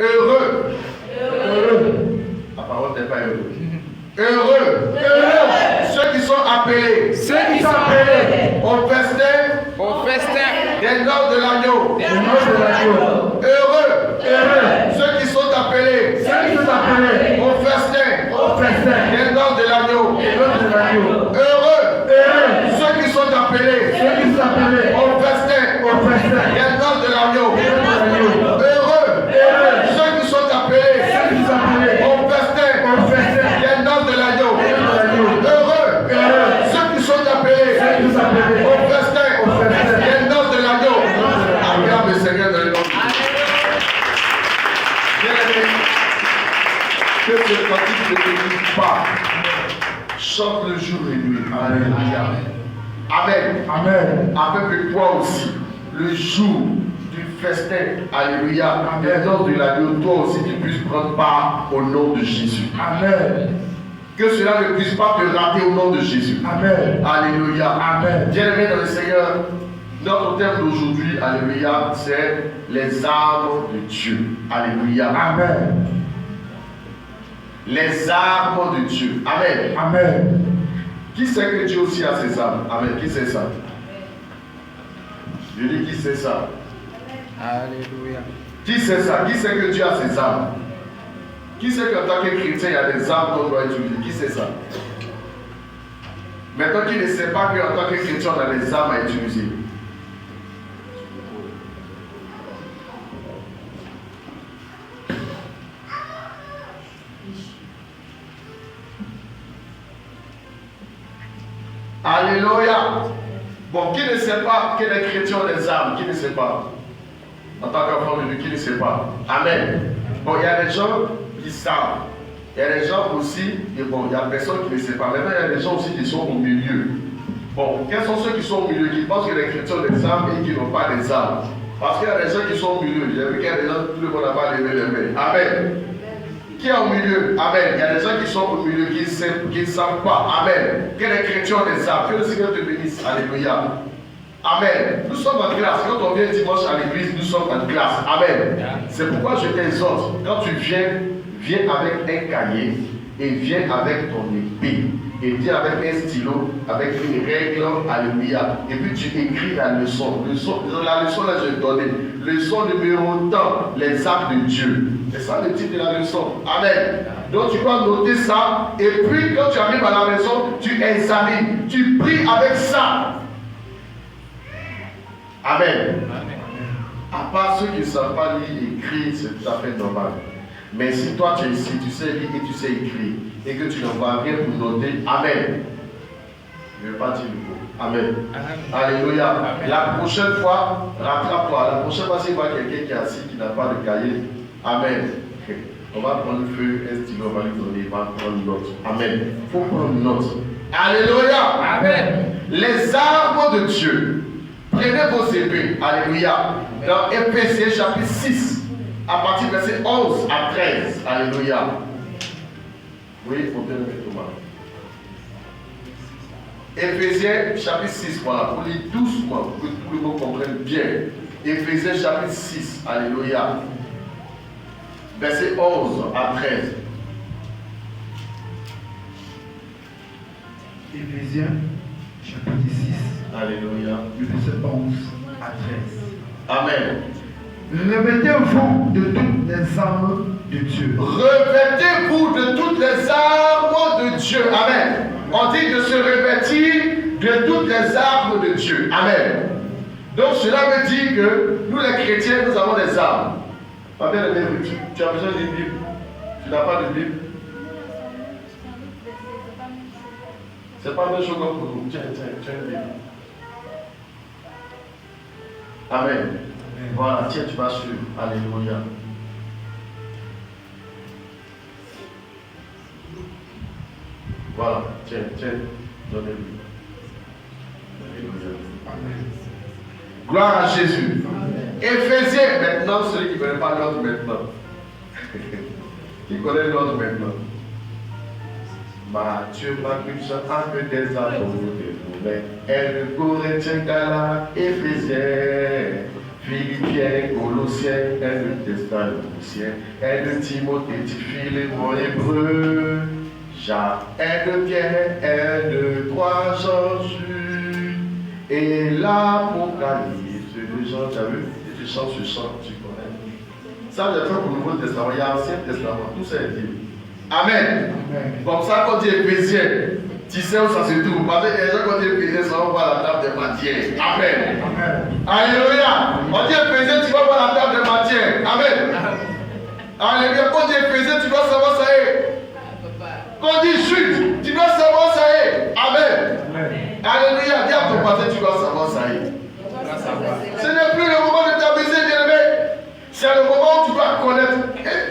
Heureux. La parole n'est pas heureux. Heureux. Ceux qui sont appelés. Au festin. Des noces de l'agneau. Heureux. Ceux qui sont appelés. Au festin. Des noces de l'agneau. Heureux. Ceux qui sont appelés. Au festin. Des noces de l'agneau. Heureux. Ceux qui sont appelés. Au festin. Des noces de l'agneau. Heureux. Ceux qui sont appelés. Au festin. Des noces de l'agneau. Acclame le Seigneur dans le nom de Jésus. Bien-aimé, que ce cantique ne te quitte pas. Chante le jour et nuit. Alléluia. Amen. Afin que toi aussi, le jour du festin, alléluia, des noces de l'agneau, toi aussi tu puisses prendre part au nom de Jésus. Amen. Que cela ne puisse pas te rater au nom de Jésus. Amen. Alléluia. Amen. Bien-aimé dans le Seigneur, notre thème d'aujourd'hui, alléluia, c'est les armes de Dieu. Alléluia. Amen. Les armes de Dieu. Amen. Qui sait que Dieu aussi a ses armes? Amen. Qui sait ça? Je dis qui sait ça? Alléluia. Qui sait ça? Qui sait que Dieu a ses armes? Qui sait qu'en tant que chrétien, il y a des armes qu'on doit utiliser? Qui sait ça? Maintenant, qui ne sait pas qu'en tant que chrétien, on a des armes à utiliser? Alléluia. Bon, qui ne sait pas que les chrétiens ont des armes? Qui ne sait pas? En tant qu'enfant de Dieu, qui ne sait pas? Amen. Bon, il y a des gens qui savent. Il y a des gens aussi, et bon, il y a personne qui ne sait pas. Maintenant, il y a des gens aussi qui sont au milieu. Bon, quels sont ceux qui sont au milieu, qui pensent que les chrétiens ont des armes et qui n'ont pas des armes? Parce qu'il y a des gens qui sont au milieu. J'ai vu qu'il y a des gens, tout le monde n'a pas levé les mains. Amen. Qui est au milieu? Amen. Il y a des gens qui sont au milieu, qui ne savent pas. Amen. Que les chrétiens ont des armes. Que le Seigneur te bénisse. Alléluia. Amen. Nous sommes en grâce. Quand on vient dimanche à l'église, nous sommes en grâce. Amen. C'est pourquoi je t'exhorte. Quand tu viens avec un cahier et viens avec ton épée. Et viens avec un stylo, avec une règle. Alléluia. Et puis tu écris la leçon. La leçon là, je vais donner. Leçon numéro 10. Les armes de Dieu. C'est ça le titre de la leçon. Amen. Donc tu vas noter ça. Et puis quand tu arrives à la maison, tu examines. Tu pries avec ça. Amen. À part ceux qui ne savent pas lire et écrire, c'est tout à fait normal. Mais si toi tu es ici, tu sais lire et tu sais écrire, et que tu ne vois rien pour noter, Amen. Je ne vais pas dire le mot. Amen. Alléluia. La prochaine fois, rattrape-toi. La prochaine fois, si tu vois quelqu'un qui est assis, qui n'a pas de cahier, Amen. On va prendre le feu, un stylo, on va lui donner, on va prendre note. Amen. Il faut prendre note. Alléluia. Amen. Les armes de Dieu. Prenez vos épées. Alléluia. Dans Éphésiens chapitre 6, à partir du verset 11 à 13. Alléluia. Oui, il faut bien le mettre Thomas. Éphésiens chapitre 6, voilà. Pour lire doucement, pour que tout le monde comprenne bien. Éphésiens chapitre 6. Alléluia. Verset 11 à 13. Éphésiens chapitre 6. Alléluia. Du verset 11 à 13. Amen. Revêtez-vous de toutes les armes de Dieu. Revêtez-vous de toutes les armes de Dieu. Amen. On dit de se revêtir de toutes les armes de Dieu. Amen. Donc cela veut dire que nous les chrétiens, nous avons des armes. Ma bien aimée, tu as besoin d'une Bible. Tu n'as pas de Bible. C'est pas un chocolat pour nous. Tiens une Bible. Amen. Voilà, tiens, tu vas suivre. Alléluia. Voilà, tiens, donnez-lui. Alléluia. Amen. Gloire à Jésus. Éphésiens, maintenant, celui qui ne connaît pas l'ordre maintenant. Qui connaît l'ordre maintenant? Matthieu, Marc, Jean, un peu des amours de nous, mais elle Corinthiens, Galates, Éphésiens. Philippiens, Colossiens, 1 de Thessaloniciens, 1 de Timothée, Philémon, Hébreu, Jacques, 1 de Pierre, 1 de 3 Jean, Jules, et l'Apocalypse de Jean, tu as vu? Et tu chantes, tu connais. Ça, j'ai fait pour le Nouveau Testament, il y a l'Ancien Testament, tout ça est dit. Amen. Comme ça, quand tu es Éphésiens, tu sais où ça se trouve. Parce que les gens, quand tu es Éphésiens, ça va voir la table des matières. Amen. Alléluia. Quand tu es Éphésiens, tu vas voir la table des matières. Amen. Alléluia. Quand tu es Éphésiens, tu dois savoir ça y est. Quand tu es Jude, tu dois savoir ça y est. Amen. Alléluia. Dis à ton passé, tu dois savoir ça y est. Ce n'est plus le moment de t'amuser, bien-aimé. C'est le moment où tu dois connaître,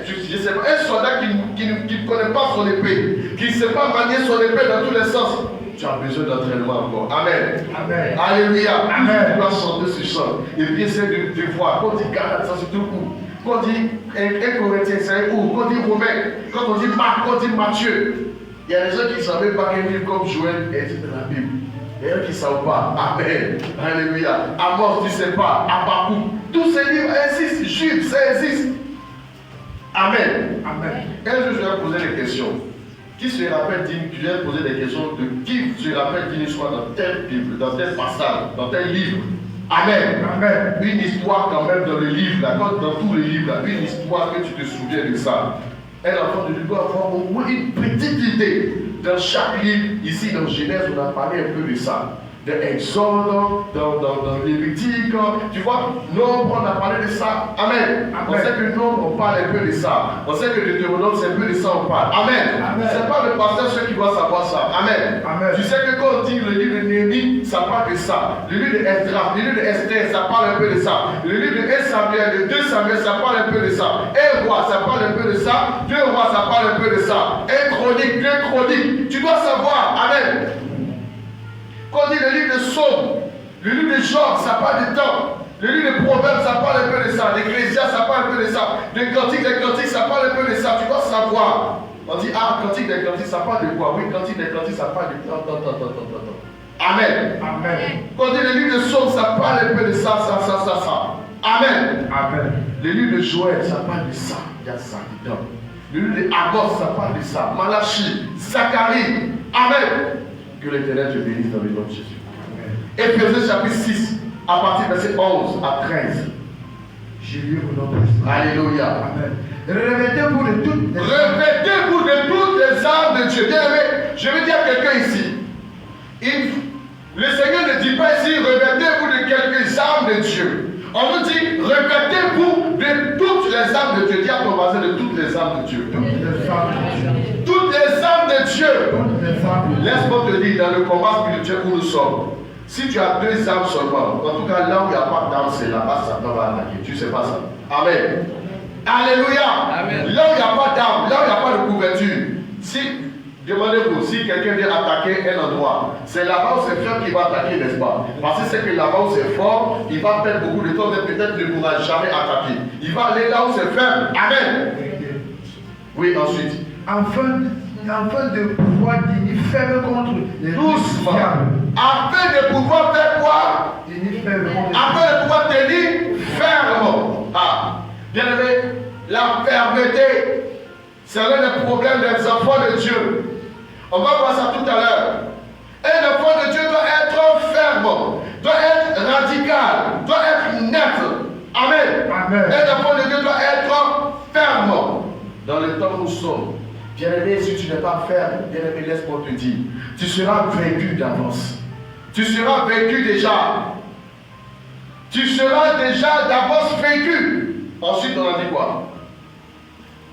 je sais pas, un soldat qui ne connaît pas son épée, qui ne sait pas manier son épée dans tous les sens. Tu as besoin d'entraînement encore. Amen. Amen. Alléluia. Amen. Tu dois chanter ce chant. Et puis essayer de voir. Quand on dit Galate, ça c'est tout coup. Quand on dit 1 Corinthiens, c'est où? Quand on dit Romain, quand on dit Marc, quand on dit Matthieu. Il y a des gens qui ne savaient pas qu'un livre comme Joël est de la Bible. Il y a des gens qui ne savent pas. Amen. Alléluia. Amos, tu ne sais pas. Habakkuk. Tous ces livres existent. Jude, ça existe. Amen. Amen. Un jour, je vais poser des questions. Qui se rappelle d'une, je vais poser des questions de qui se rappelle d'une histoire dans tel Bible, dans tel passage, dans tel livre. Amen. Amen. Une histoire quand même dans le livre, là, dans tous les livres, là, une histoire que tu te souviens de ça. Un enfant de Dieu doit avoir au moins une petite idée. Dans chaque livre, ici dans Genèse, on a parlé un peu de ça. Dans Exode, dans Lévitique, tu vois, Nombre, on a parlé de ça. Amen. Amen. On sait que Nombre, on parle un peu de ça. On sait que Deutéronome, c'est un peu de ça on parle. Amen. C'est pas le pasteur seul qui doit savoir ça. Amen. Amen. Tu sais que quand on dit le livre de Néhémie, ça parle de ça. Le livre de Esdras, le livre de Esther, ça parle un peu de ça. Le livre de 1 Samuel, de 2 Samuel, ça parle un peu de ça. 1 roi, ça parle un peu de ça. 2 rois, ça parle un peu de ça. 1 chronique, 2 chroniques. Tu dois savoir. Amen. Quand on dit le livre de Psaume, le livre de Job, ça parle de temps. Le livre de Proverbes, ça parle un peu de ça. L'Ecclésiaste, ça parle un peu de ça. Le Cantique des Cantiques, ça parle un peu de ça. Tu dois savoir. On dit, ah, Cantique des Cantiques, ça parle de quoi? Oui, Cantique des Cantiques, ça parle de temps. Amen. Amen. Quand on dit le livre de Psaume, ça parle un peu de ça. Amen. Amen. Le livre de Joël, ça parle de ça. Il y a ça dedans. Le livre de Amos, ça parle de ça. Malachie, Zacharie. Amen. Que l'Éternel te bénisse dans le nom de Jésus. Éphésiens chapitre 6, à partir du verset 11 à 13. J'ai lu au nom de Jésus. Alléluia. Amen. Revêtez-vous de toutes les armes de Dieu. Bien aimé, je veux dire à quelqu'un ici. Le Seigneur ne dit pas ici, revêtez-vous de quelques armes de Dieu. On nous dit, revêtez-vous de toutes les armes de Dieu. Dis à ton voisin de toutes les armes de Dieu. Toutes les armes de Dieu. Laisse-moi te dire, dans le combat spirituel où nous sommes, si tu as 2 armes seulement, en tout cas là où il n'y a pas d'armes, c'est là-bas Satan va attaquer. Tu ne sais pas ça. Amen. Alléluia. Amen. Là où il n'y a pas d'armes, là où il n'y a pas de couverture, si, demandez-vous, si quelqu'un vient attaquer un endroit, c'est là-bas où c'est fort qu'il va attaquer, n'est-ce pas? Parce que c'est que là-bas où c'est fort, il va perdre beaucoup de temps, mais peut-être ne pourra jamais attaquer. Il va aller là où c'est faible. Amen. Oui, ensuite. Afin de pouvoir tenir ferme contre les doucement. Afin de pouvoir faire quoi? Afin de pouvoir tenir ferme. Ah, bien aimé, la fermeté, c'est l'un des problèmes des enfants de Dieu. On va voir ça tout à l'heure. Un enfant de Dieu doit être ferme, doit être radical, doit être net. Amen. Amen. Un enfant de Dieu doit être ferme. Dans le temps où nous sommes, bien-aimé, si tu n'es pas ferme, bien-aimé, laisse-moi te dire, tu seras vaincu d'avance. Tu seras vaincu déjà. Tu seras déjà d'avance vaincu. Ensuite, on a dit quoi?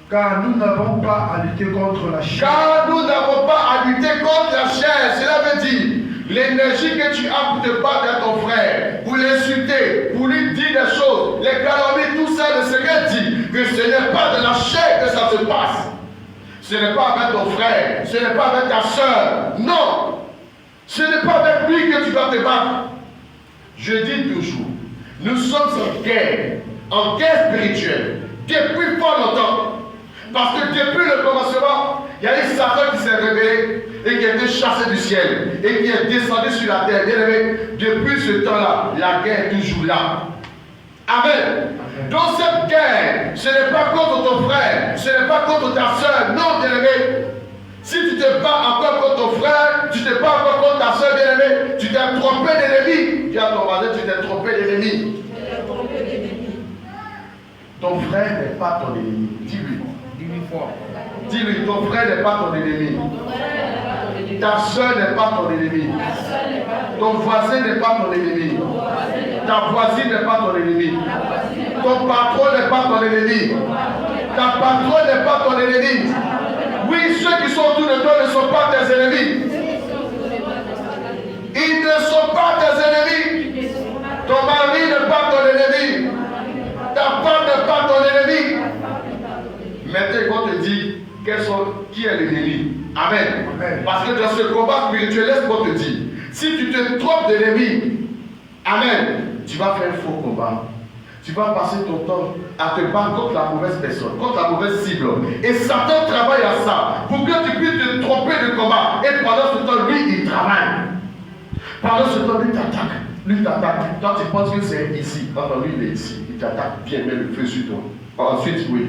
Car nous n'avons pas à lutter contre la chair. Car nous n'avons pas à lutter contre la chair. Cela veut dire, l'énergie que tu as pour te battre à ton frère, pour l'insulter, pour lui dire des choses, les calomnies, tout ça, le Seigneur dit que ce n'est pas de la chair que ça se passe. Ce n'est pas avec ton frère, ce n'est pas avec ta soeur. Non, ce n'est pas avec lui que tu dois te battre. Je dis toujours, nous sommes en guerre spirituelle, depuis fort longtemps. Parce que depuis le commencement, il y a eu Satan qui s'est révélé et qui a été chassé du ciel et qui est descendu sur la terre. Bien aimé, depuis ce temps-là, la guerre est toujours là. Amen. Donc cette guerre, ce n'est pas contre ton frère, ce n'est pas contre ta soeur, non, bien-aimé. Si tu te bats encore contre ton frère, tu te bats encore contre ta soeur, bien-aimé, tu t'es trompé d'ennemi. Dis à ton voisin, tu t'es trompé d'ennemi. Ton frère n'est pas ton ennemi. Dis-lui. Dis-lui fort. Dis-lui, ton frère n'est pas ton ennemi. Ta soeur n'est pas ton ennemi. Ton voisin n'est pas ton ennemi. Ta voisine n'est pas ton ennemi. Ton patron n'est pas ton ennemi. Ta patronne n'est pas ton ennemi. Oui, ceux qui sont autour de toi ne sont pas tes ennemis. Ils ne sont pas tes ennemis. Ton mari n'est pas ton ennemi. Ta femme n'est pas ton ennemi. Maintenant, on te dit qui est l'ennemi. Amen. Parce que dans ce combat spirituel, laisse-moi te dire, si tu te trompes d'ennemi, amen, tu vas faire un faux combat. Tu vas passer ton temps à te battre contre la mauvaise personne, contre la mauvaise cible. Et Satan travaille à ça, pour que tu puisses te tromper de combat. Et pendant ce temps, lui, il travaille. Pendant ce temps, lui t'attaque. Lui t'attaque. Toi, tu penses que c'est ici. Quand lui, il est ici. Il t'attaque bien, met le feu sur toi. Ensuite, oui.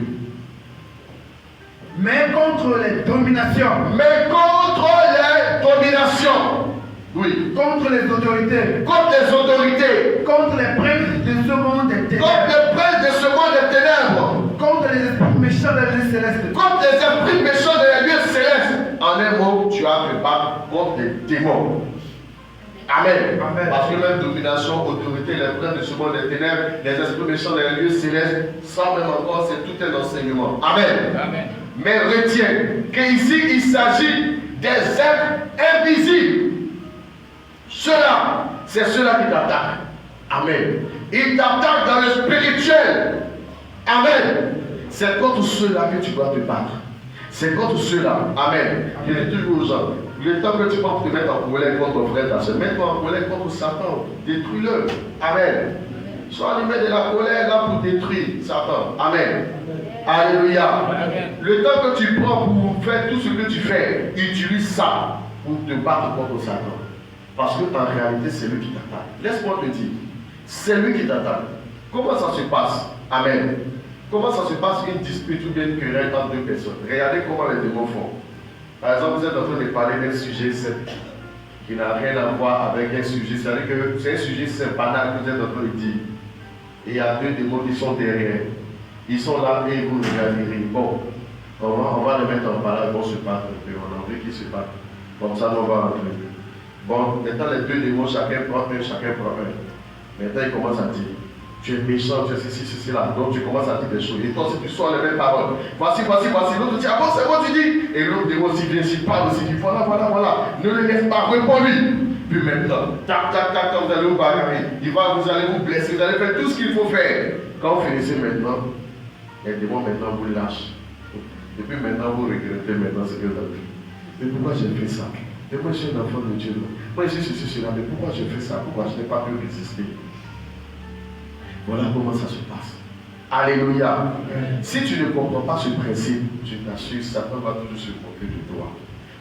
Mais contre les dominations. Mais contre les dominations. Oui. Contre les autorités. Contre les autorités. Contre les princes de ce monde des ténèbres. Contre les princes de ce monde des ténèbres. Contre les esprits méchants de la lieux céleste. Contre les esprits méchants de la lieux céleste. En un mot, tu as te battre contre les démons. Amen. Amen. Parce que même domination, autorité, les princes de ce monde des ténèbres, les esprits méchants de la lieux céleste, ça même encore, c'est tout un enseignement. Amen. Amen. Mais retiens qu'ici, il s'agit des êtres invisibles. Ceux-là, c'est ceux-là qui t'attaquent. Amen. Ils t'attaquent dans le spirituel. Amen. C'est contre ceux-là que tu dois te battre. C'est contre ceux-là. Amen. Je dis toujours aux gens, le temps que tu vas te mettre en colère contre ton frère, ta soeur, mets-toi en colère contre Satan. Détruis-le. Amen. Sois animé de la colère là pour détruire Satan. Amen. Alléluia. Amen. Le temps que tu prends pour faire tout ce que tu fais, utilise ça pour te battre contre Satan. Parce qu'en réalité, c'est lui qui t'attaque. Laisse-moi te dire, c'est lui qui t'attaque. Comment ça se passe? Amen. Comment ça se passe une dispute ou bien une querelle entre deux personnes? Regardez comment les démons font. Par exemple, vous êtes en train de parler d'un sujet simple qui n'a rien à voir avec un sujet. C'est-à-dire que c'est un sujet simple, banal que vous êtes en train de dire. Et il y a deux démons qui sont derrière. Ils sont là et vous regardez. Bon, on va les mettre en parole, on se battre un peu. On a envie qu'ils se battent. Comme ça, on va rentrer. Bon, maintenant les deux démons, chacun prend un, chacun prend un. Maintenant, ils commencent à dire, tu es méchant, tu es ceci, là. Donc, tu commences à dire des choses. Et toi, si tu sors les mêmes paroles, voici. L'autre dit, ah bon, c'est bon, tu dis. Et l'autre démon aussi vient, s'il parle aussi, dit, voilà. Ne le laisse pas, réponds-lui. Puis maintenant, tac, quand vous allez vous bagarrer, vous allez vous blesser, vous allez faire tout ce qu'il faut faire. Quand vous finissez maintenant, les démons maintenant vous lâchent. Et puis maintenant, vous regrettez maintenant ce que vous avez fait. Mais pourquoi j'ai fait ça? Et moi, je suis un enfant de Dieu. Moi, je suis ceci, cela. Mais pourquoi j'ai fait ça? Pourquoi je n'ai pas pu résister? Voilà comment ça se passe. Alléluia. Si tu ne comprends pas ce principe, je t'assure, Satan va toujours se moquer de toi.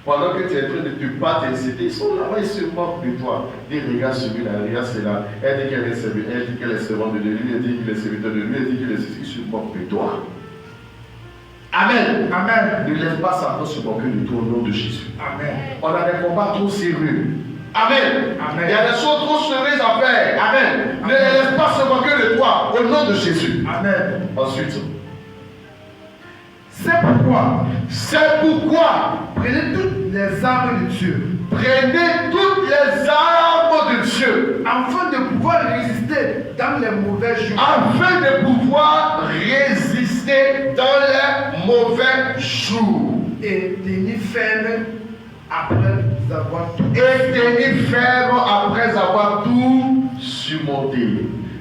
Pendant que tu es en train de te battre, ils sont là-bas, ils se moquent de toi. Ils regardent celui-là, regarde cela. Elle dit qu'elle est servante, elle dit qu'elle est servante de Dieu, elle dit qu'il est serviteur de lui, elle dit qu'il est serviteur. Ils se moquent de toi. Amen. Amen. Ne laisse pas Satan se moquer de toi au nom de Jésus. Amen. On a des combats trop sérieux. Amen. Amen. Il y a des choses trop sérieuses à faire. Amen. Ne laisse pas se moquer de toi au nom de Jésus. Amen. Ensuite. C'est pourquoi. Prenez toutes les armes de Dieu. Prenez toutes les armes de Dieu. Afin de pouvoir résister dans les mauvais jours. Afin de pouvoir résister dans les mauvais jours. Et tenir ferme après avoir tout surmonté.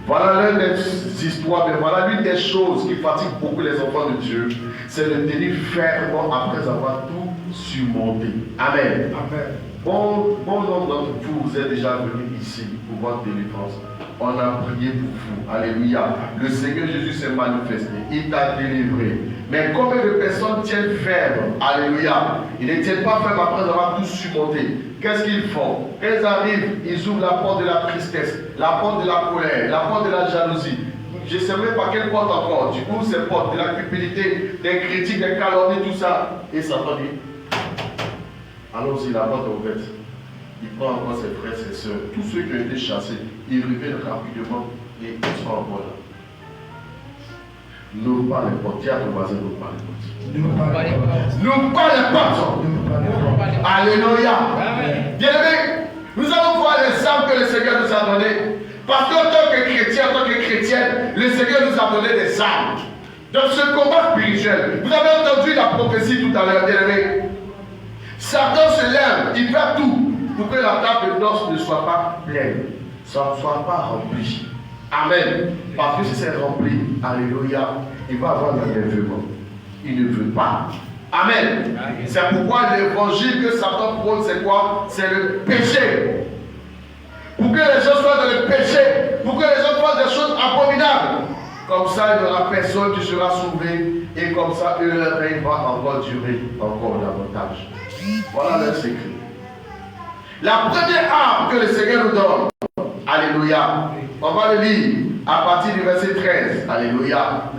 Voilà l'une des histoires, mais voilà l'une des choses qui fatigue beaucoup les enfants de Dieu. C'est de tenir fermement après avoir tout surmonté. Amen. Amen. Bon nombre d'entre vous, vous êtes déjà venus ici pour votre délivrance. On a prié pour vous. Alléluia. Le Seigneur Jésus s'est manifesté. Il t'a délivré. Mais combien de personnes tiennent ferme? Alléluia. Ils ne tiennent pas ferme après avoir tout surmonté. Qu'est-ce qu'ils font? Quand ils arrivent, ils ouvrent la porte de la tristesse, la porte de la colère, la porte de la jalousie. je ne sais même pas quelle porte encore. Du coup, ces portes, de la cupidité, des critiques, des calomnies, tout ça. Et Satan dit, allons-y, la porte est ouverte. Il prend encore ses frères, ses soeurs, tous ceux qui ont été chassés, ils reviennent rapidement et ils sont encore là. N'ouvre pas les portes. Dis à ton voisin, n'ouvre pas les portes. N'ouvre pas les portes. Alléluia. Bien-aimés, nous allons voir les armes que le Seigneur nous a données. Parce qu'en tant que chrétien, en tant que chrétienne, le Seigneur nous a donné des armes. Dans ce combat spirituel, vous avez entendu la prophétie tout à l'heure, bien-aimés. Satan se lève, il fait tout pour que la table de noces ne soit pas pleine, ne soit pas remplie. Amen. Parce que si c'est rempli, alléluia, il va avoir l'enlèvement. Il ne veut pas. Amen. C'est pourquoi l'évangile que Satan prône, c'est quoi? C'est le péché. Pour que les gens soient dans le péché, pour que les gens fassent des choses abominables. Comme ça, il n'y aura personne qui sera sauvé. Et comme ça, leur règne va encore durer encore davantage. Voilà le secret. La première arme que le Seigneur nous donne, alléluia, on va le lire à partir du verset 13. Alléluia.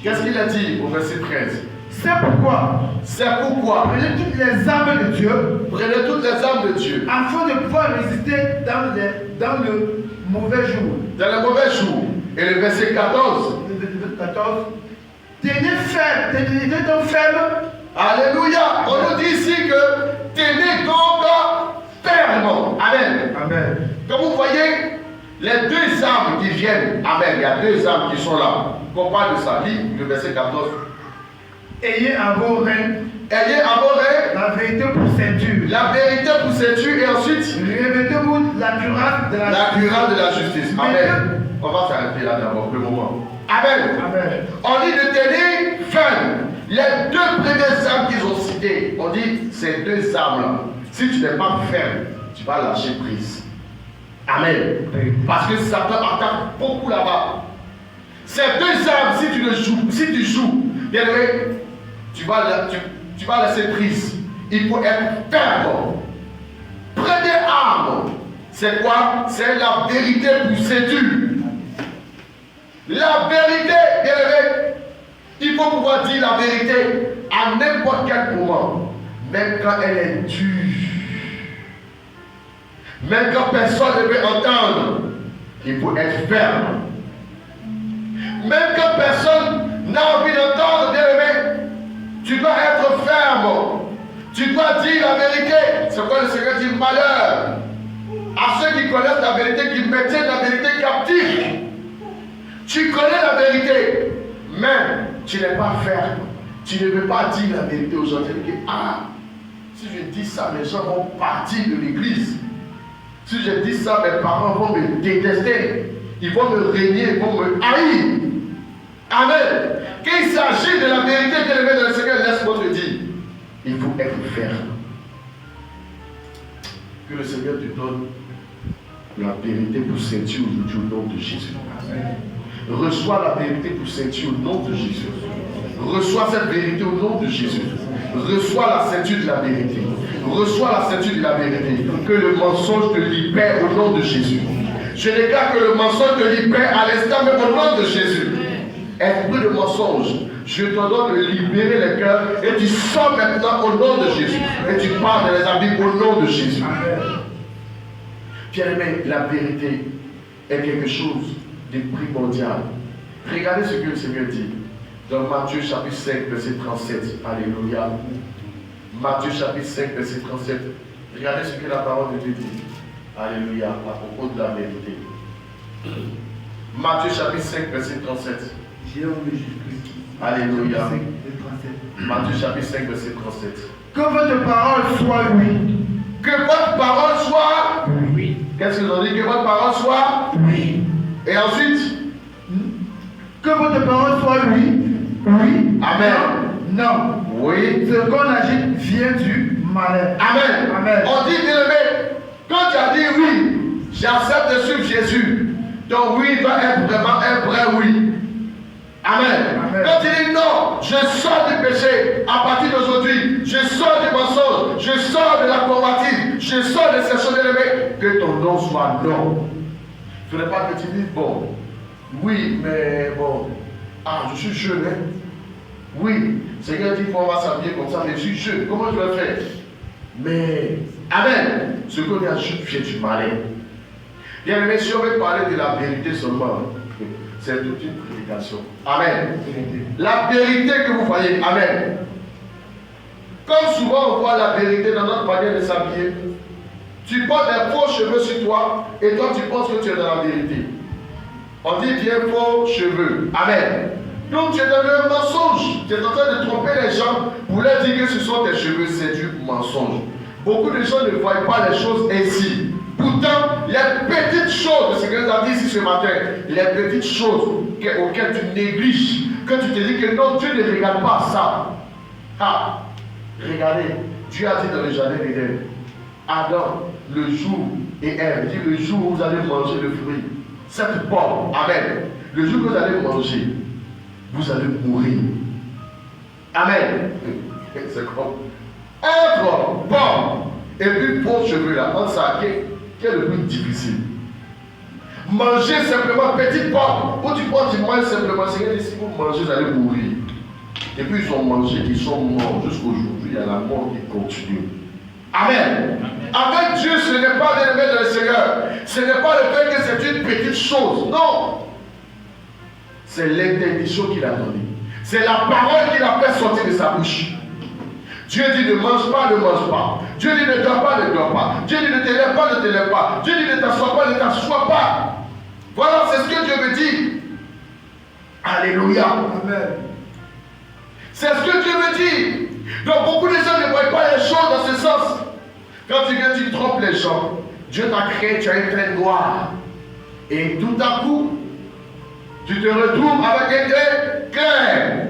Qu'est-ce qu'il a dit au verset 13? C'est pourquoi prenez toutes les armes de Dieu, afin de pouvoir résister dans le mauvais jour. Et le verset 14. Tenez donc ferme. Alléluia. On nous dit ici que tenez donc ferme. Amen. Comme vous voyez, les deux armes qui viennent, amen, il y a deux armes qui sont là. Qu'on parle de ça, lit le verset 14. Ayez à vos reins la vérité pour ceinture. Et ensuite, revêtez-vous la cuirasse de la justice. Amen. On va s'arrêter là d'abord, le moment. Amen. On dit de tenir ferme. Les deux premières armes qu'ils ont citées, on dit ces deux armes-là. Si tu n'es pas ferme, tu vas lâcher prise. Amen. Parce que Satan attaque beaucoup là-bas. Ces deux armes, si tu joues, bien aimé, tu vas laisser prise. Il faut être ferme. Première arme, c'est quoi? C'est la vérité pour séduire. La vérité, bien aimé, il faut pouvoir dire la vérité à n'importe quel moment, même quand elle est dure, même quand personne ne veut entendre. Il faut être ferme. Même quand personne n'a envie d'entendre, bien aimé, tu dois être ferme. Tu dois dire la vérité. C'est quoi le Seigneur dit? Malheur à ceux qui connaissent la vérité, qui maintiennent la vérité captive. Tu connais la vérité, mais tu n'es pas ferme. Tu ne veux pas dire la vérité aux gens. Tu dis, si je dis ça, les gens vont partir de l'église. Si je dis ça, mes parents vont me détester. Ils vont me régner, ils vont me haïr. Amen. Qu'il s'agit de la vérité de l'élevé dans le Seigneur, laisse-moi te dire, il faut être ferme. Que le Seigneur te donne la vérité pour ceinture aujourd'hui au nom de Jésus. Amen. Reçois la vérité pour ceinture au nom de Jésus. Reçois cette vérité au nom de Jésus. Reçois la ceinture de la vérité. Reçois la ceinture de la vérité. Que le mensonge te libère au nom de Jésus. Je déclare que le mensonge te libère à l'instant même au nom de Jésus. Esprit de mensonge, je te donne de libérer les cœurs et tu sors maintenant au nom de Jésus. Et tu parles de les habits au nom de Jésus. Bien-aimé, la vérité est quelque chose de primordial. Regardez ce que le Seigneur dit dans Matthieu chapitre 5, verset 37. Alléluia. Matthieu chapitre 5, verset 37. Regardez ce que la parole de Dieu dit. Alléluia. À propos de la vérité. Matthieu chapitre 5, verset 37. Alléluia. Matthieu chapitre 5, verset 37. Que votre parole soit oui. Que votre parole soit oui. Qu'est-ce qu'ils ont dit? Que votre parole soit oui. Et ensuite, que votre parole soit oui. Oui. Amen. Non. Oui. Ce qu'on agite vient du malheur. Amen. Amen. On dit, bien-aimé, quand tu as dit oui, j'accepte de suivre Jésus, ton oui doit être vraiment un vrai oui. Amen. Amen. Quand tu dis non, je sors du péché à partir d'aujourd'hui, je sors du mensonge, je sors de la convoitise, je sors de ces choses élevées, que ton non soit non. Il ne faudrait pas que tu dises, bon, oui, mais bon, je suis jeune, hein. Oui, Seigneur dit qu'on va s'habiller comme ça, mais je suis jeune, comment je vais faire? Mais, amen, ce qu'on a juste fait du malin. Bien aimé, si on veut parler de la vérité seulement, c'est toute une prédication. Amen. La vérité que vous voyez, amen. Comme souvent on voit la vérité dans notre manière de s'habiller, tu portes des faux cheveux sur toi et toi tu penses que tu es dans la vérité. On dit viens faux cheveux. Amen. Donc tu es dans le mensonge. Tu es en train de tromper les gens pour leur dire que ce sont tes cheveux. C'est du mensonge. Beaucoup de gens ne voient pas les choses ainsi. Pourtant, les petites choses, ce que nous avons dit ici ce matin, les petites choses auxquelles tu négliges, que tu te dis que non, Dieu ne regarde pas ça. Ah, regardez, Dieu a dit dans le jardin d'Éden, Adam, le jour, et Ève, dit le jour où vous allez manger le fruit, cette pomme, amen, le jour que vous allez manger, vous allez mourir. Amen. C'est comme être pomme et puis faux cheveux là, on ça qui est le plus difficile. Manger simplement petite pomme, où tu prends, tu manges simplement, c'est si vous mangez, vous allez mourir. Et puis ils ont mangé, ils sont morts jusqu'aujourd'hui, il y a la mort qui continue. Amen. Avec Dieu, ce n'est pas de mettre dans le Seigneur. Ce n'est pas le fait que c'est une petite chose. Non. C'est l'interdiction qu'il a donnée. C'est la parole qu'il a fait sortir de sa bouche. Dieu dit ne mange pas, ne mange pas. Dieu dit ne dors pas, ne dors pas. Dieu dit ne te lève pas, ne te lève pas. Dieu dit ne t'assois pas, ne t'assois pas. Voilà, c'est ce que Dieu me dit. Alléluia. Amen. C'est ce que Dieu me dit. Donc beaucoup de gens ne voient pas les choses dans ce sens. Quand tu viens, tu trompes les gens. Dieu t'a créé, tu as une tête noire. Et tout à coup, tu te retrouves avec un trait clair.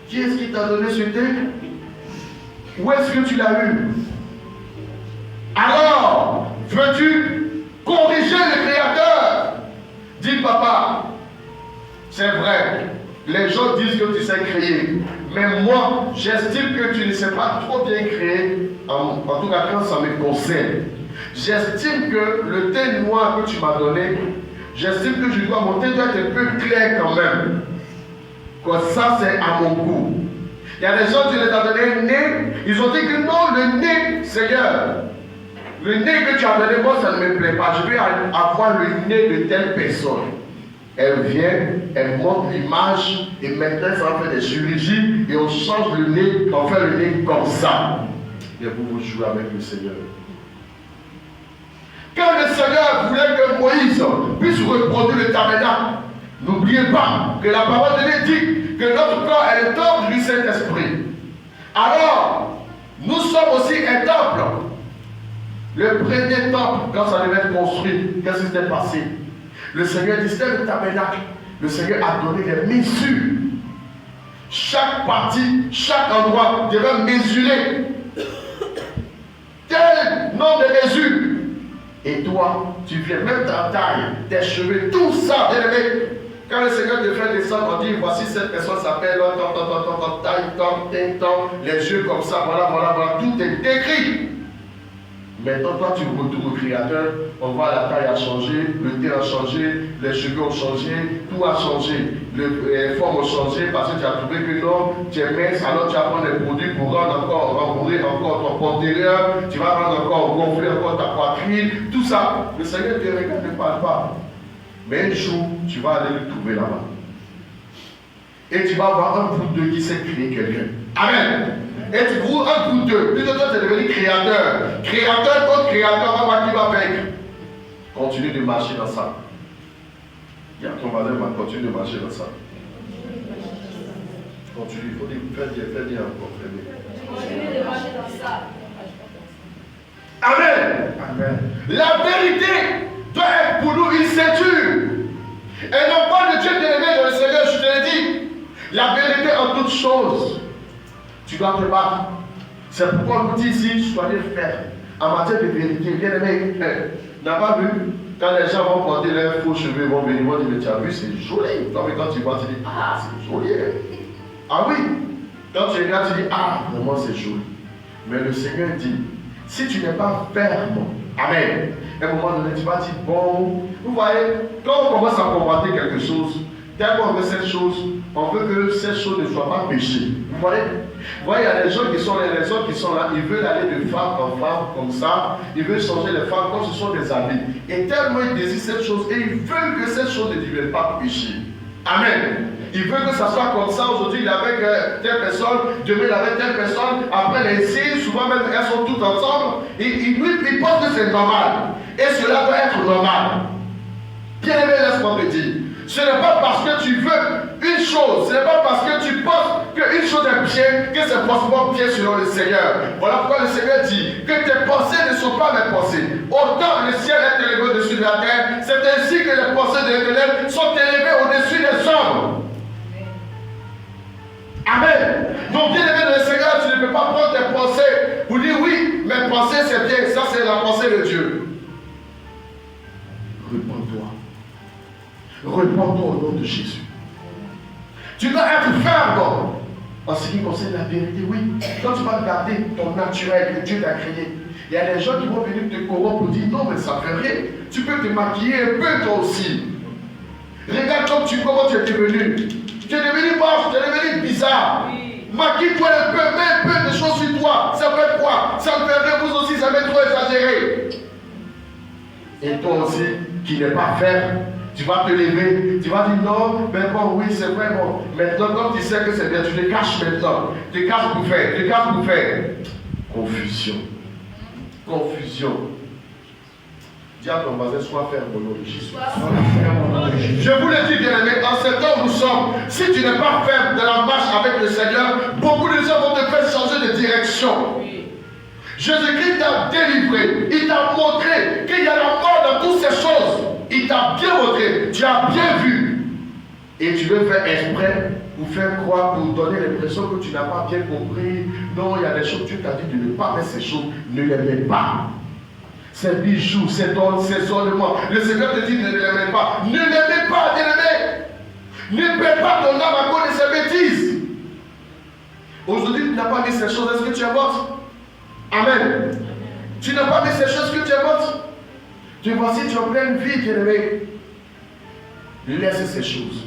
Qui est-ce qui t'a donné ce trait? Où est-ce que tu l'as eu? Alors, veux-tu corriger le Créateur? Dis papa, c'est vrai. Les gens disent que tu sais créer. Mais moi, j'estime que tu ne sais pas trop bien créer, en tout cas quand ça me concerne. J'estime que le teint noir que tu m'as donné, j'estime que mon teint doit être un peu clair quand même. Comme ça, c'est à mon goût. Il y a des gens qui les ont donné un nez, ils ont dit que non, le nez, Seigneur, le nez que tu as donné, moi, ça ne me plaît pas. Je vais avoir le nez de telle personne. Elle vient, elle montre l'image, et maintenant ça va faire des chirurgies, et on change le nez, on fait le nez comme ça. Et vous jouez avec le Seigneur. Quand le Seigneur voulait que Moïse puisse reproduire le tabernacle, n'oubliez pas que la parole de Dieu dit que notre corps est le temple du Saint-Esprit. Alors, nous sommes aussi un temple. Le premier temple, quand ça devait être construit, qu'est-ce qui s'était passé? Le Seigneur dit, c'était le tabernacle. Le Seigneur a donné des mesures. Chaque partie, chaque endroit devait mesurer tel nombre de mesures. Et toi, tu viens, même ta taille, tes cheveux, tout ça, bien aimé. Quand le Seigneur te fait descendre, on dit, voici cette personne s'appelle, taille, les yeux comme ça, voilà, tout est écrit. Maintenant, toi, tu retournes au Créateur, on voit la taille a changé, le teint a changé, les cheveux ont changé, tout a changé, les formes ont changé parce que tu as trouvé que non, tu es mince, alors tu vas prendre des produits pour rembourrer encore ton postérieur, tu vas rendre encore gonfler encore ta poitrine, tout ça. Le Seigneur te regarde, ne parle pas. Mais un jour, tu vas aller le trouver là-bas. Et tu vas avoir un bout de qui sait créer quelqu'un. Amen. Et tu vois un bout d'eux. Puis toi, tu es devenu créateur. Créateur contre créateur, on va qui va vaincre. Continue de marcher dans ça. Il y a ton voisin, continue de marcher dans ça. Continue, il faut dire, fais dire encore. Continue de marcher dans ça. Amen. Amen. La vérité doit être pour nous une ceinture. Et non pas de Dieu t'aimer dans le Seigneur, je te l'ai dit. La vérité en toutes choses. Tu dois te battre. C'est pourquoi on nous dit ici, soyez fermes. En matière de vérité, bien aimé, n'a pas vu, quand les gens vont porter leurs faux cheveux, vont venir, vont dire, mais tu as vu, c'est joli. Non, mais quand tu vois, tu dis, ah, c'est joli. Ah oui. Quand tu regardes, tu dis, ah, vraiment, c'est joli. Mais le Seigneur dit, si tu n'es pas ferme Amen. À un moment donné, tu vas dire, bon, vous voyez, quand on commence à combattre quelque chose, dès qu'on veut cette chose, on veut que cette chose ne soit pas péché. Vous voyez, il y a des gens qui sont là, les gens qui sont là, ils veulent aller de femme en femme comme ça, ils veulent changer les femmes comme ce sont des habits. Et tellement ils désirent cette chose et ils veulent que cette chose ne devienne pas péché. Amen. Il veut que ça soit comme ça. Aujourd'hui, il est avec telle personne, demain, il est avec telle personne. Après, les filles, souvent même, elles sont toutes ensemble. Il pense que c'est normal. Et cela doit être normal. Bien aimé, laisse-moi te dire. Ce n'est pas parce que tu veux une chose, ce n'est pas parce que tu penses qu'une chose est bien que c'est forcément bien selon le Seigneur. Voilà pourquoi le Seigneur dit que tes pensées ne sont pas mes pensées. Autant le ciel est élevé au-dessus de la terre, c'est ainsi que les pensées de l'Éternel sont élevées au-dessus des hommes. Amen. Donc, bien aimé dans le Seigneur, tu ne peux pas prendre tes pensées pour dire oui, mes pensées c'est bien, ça c'est la pensée de Dieu. Réponds-toi. Réponds-toi au nom de Jésus. Tu dois être ferme en ce qui concerne la vérité. Oui, quand tu vas garder ton naturel que Dieu t'a créé, il y a des gens qui vont venir te corrompre pour dire non, mais ça ne fait rien. Tu peux te maquiller un peu toi aussi. Regarde comment tu es devenu. Tu es devenu moche, tu es devenu bizarre. Maquille-toi un peu, mets un peu de choses sur toi. Ça fait quoi? Ça ne fait rien, vous aussi, ça fait trop exagéré. Et toi aussi, qui n'es pas ferme, tu vas te lever, tu vas dire non, mais bon, oui, c'est vrai, bon. Maintenant, comme tu sais que c'est bien, tu te caches maintenant. Tu te caches pour faire, tu te caches pour faire. Confusion. Confusion. Dis à ton voisin, sois ferme au nom de Jésus. Je vous le dis, bien aimé, en ce temps où nous sommes, si tu n'es pas ferme dans la marche avec le Seigneur, beaucoup de gens vont te faire changer de direction. Jésus-Christ t'a délivré, il t'a montré qu'il y a la mort dans toutes ces choses. Il t'a bien montré, tu as bien vu. Et tu veux faire exprès pour faire croire, pour donner l'impression que tu n'as pas bien compris. Non, il y a des choses, Dieu t'a dit de ne pas faire ces choses, ne les mets pas. Ces bijoux, ces ornements, le Seigneur te dit ne les mets pas. Ne les mets pas, bien-aimé. Ne perds pas ton âme à cause de ces bêtises. Aujourd'hui, tu n'as pas mis ces choses, est-ce que tu es morte? Amen. Tu n'as pas mis ces choses que tu es morte. Tu vois, si tu as pleine vie, bien-aimé, laisse ces choses.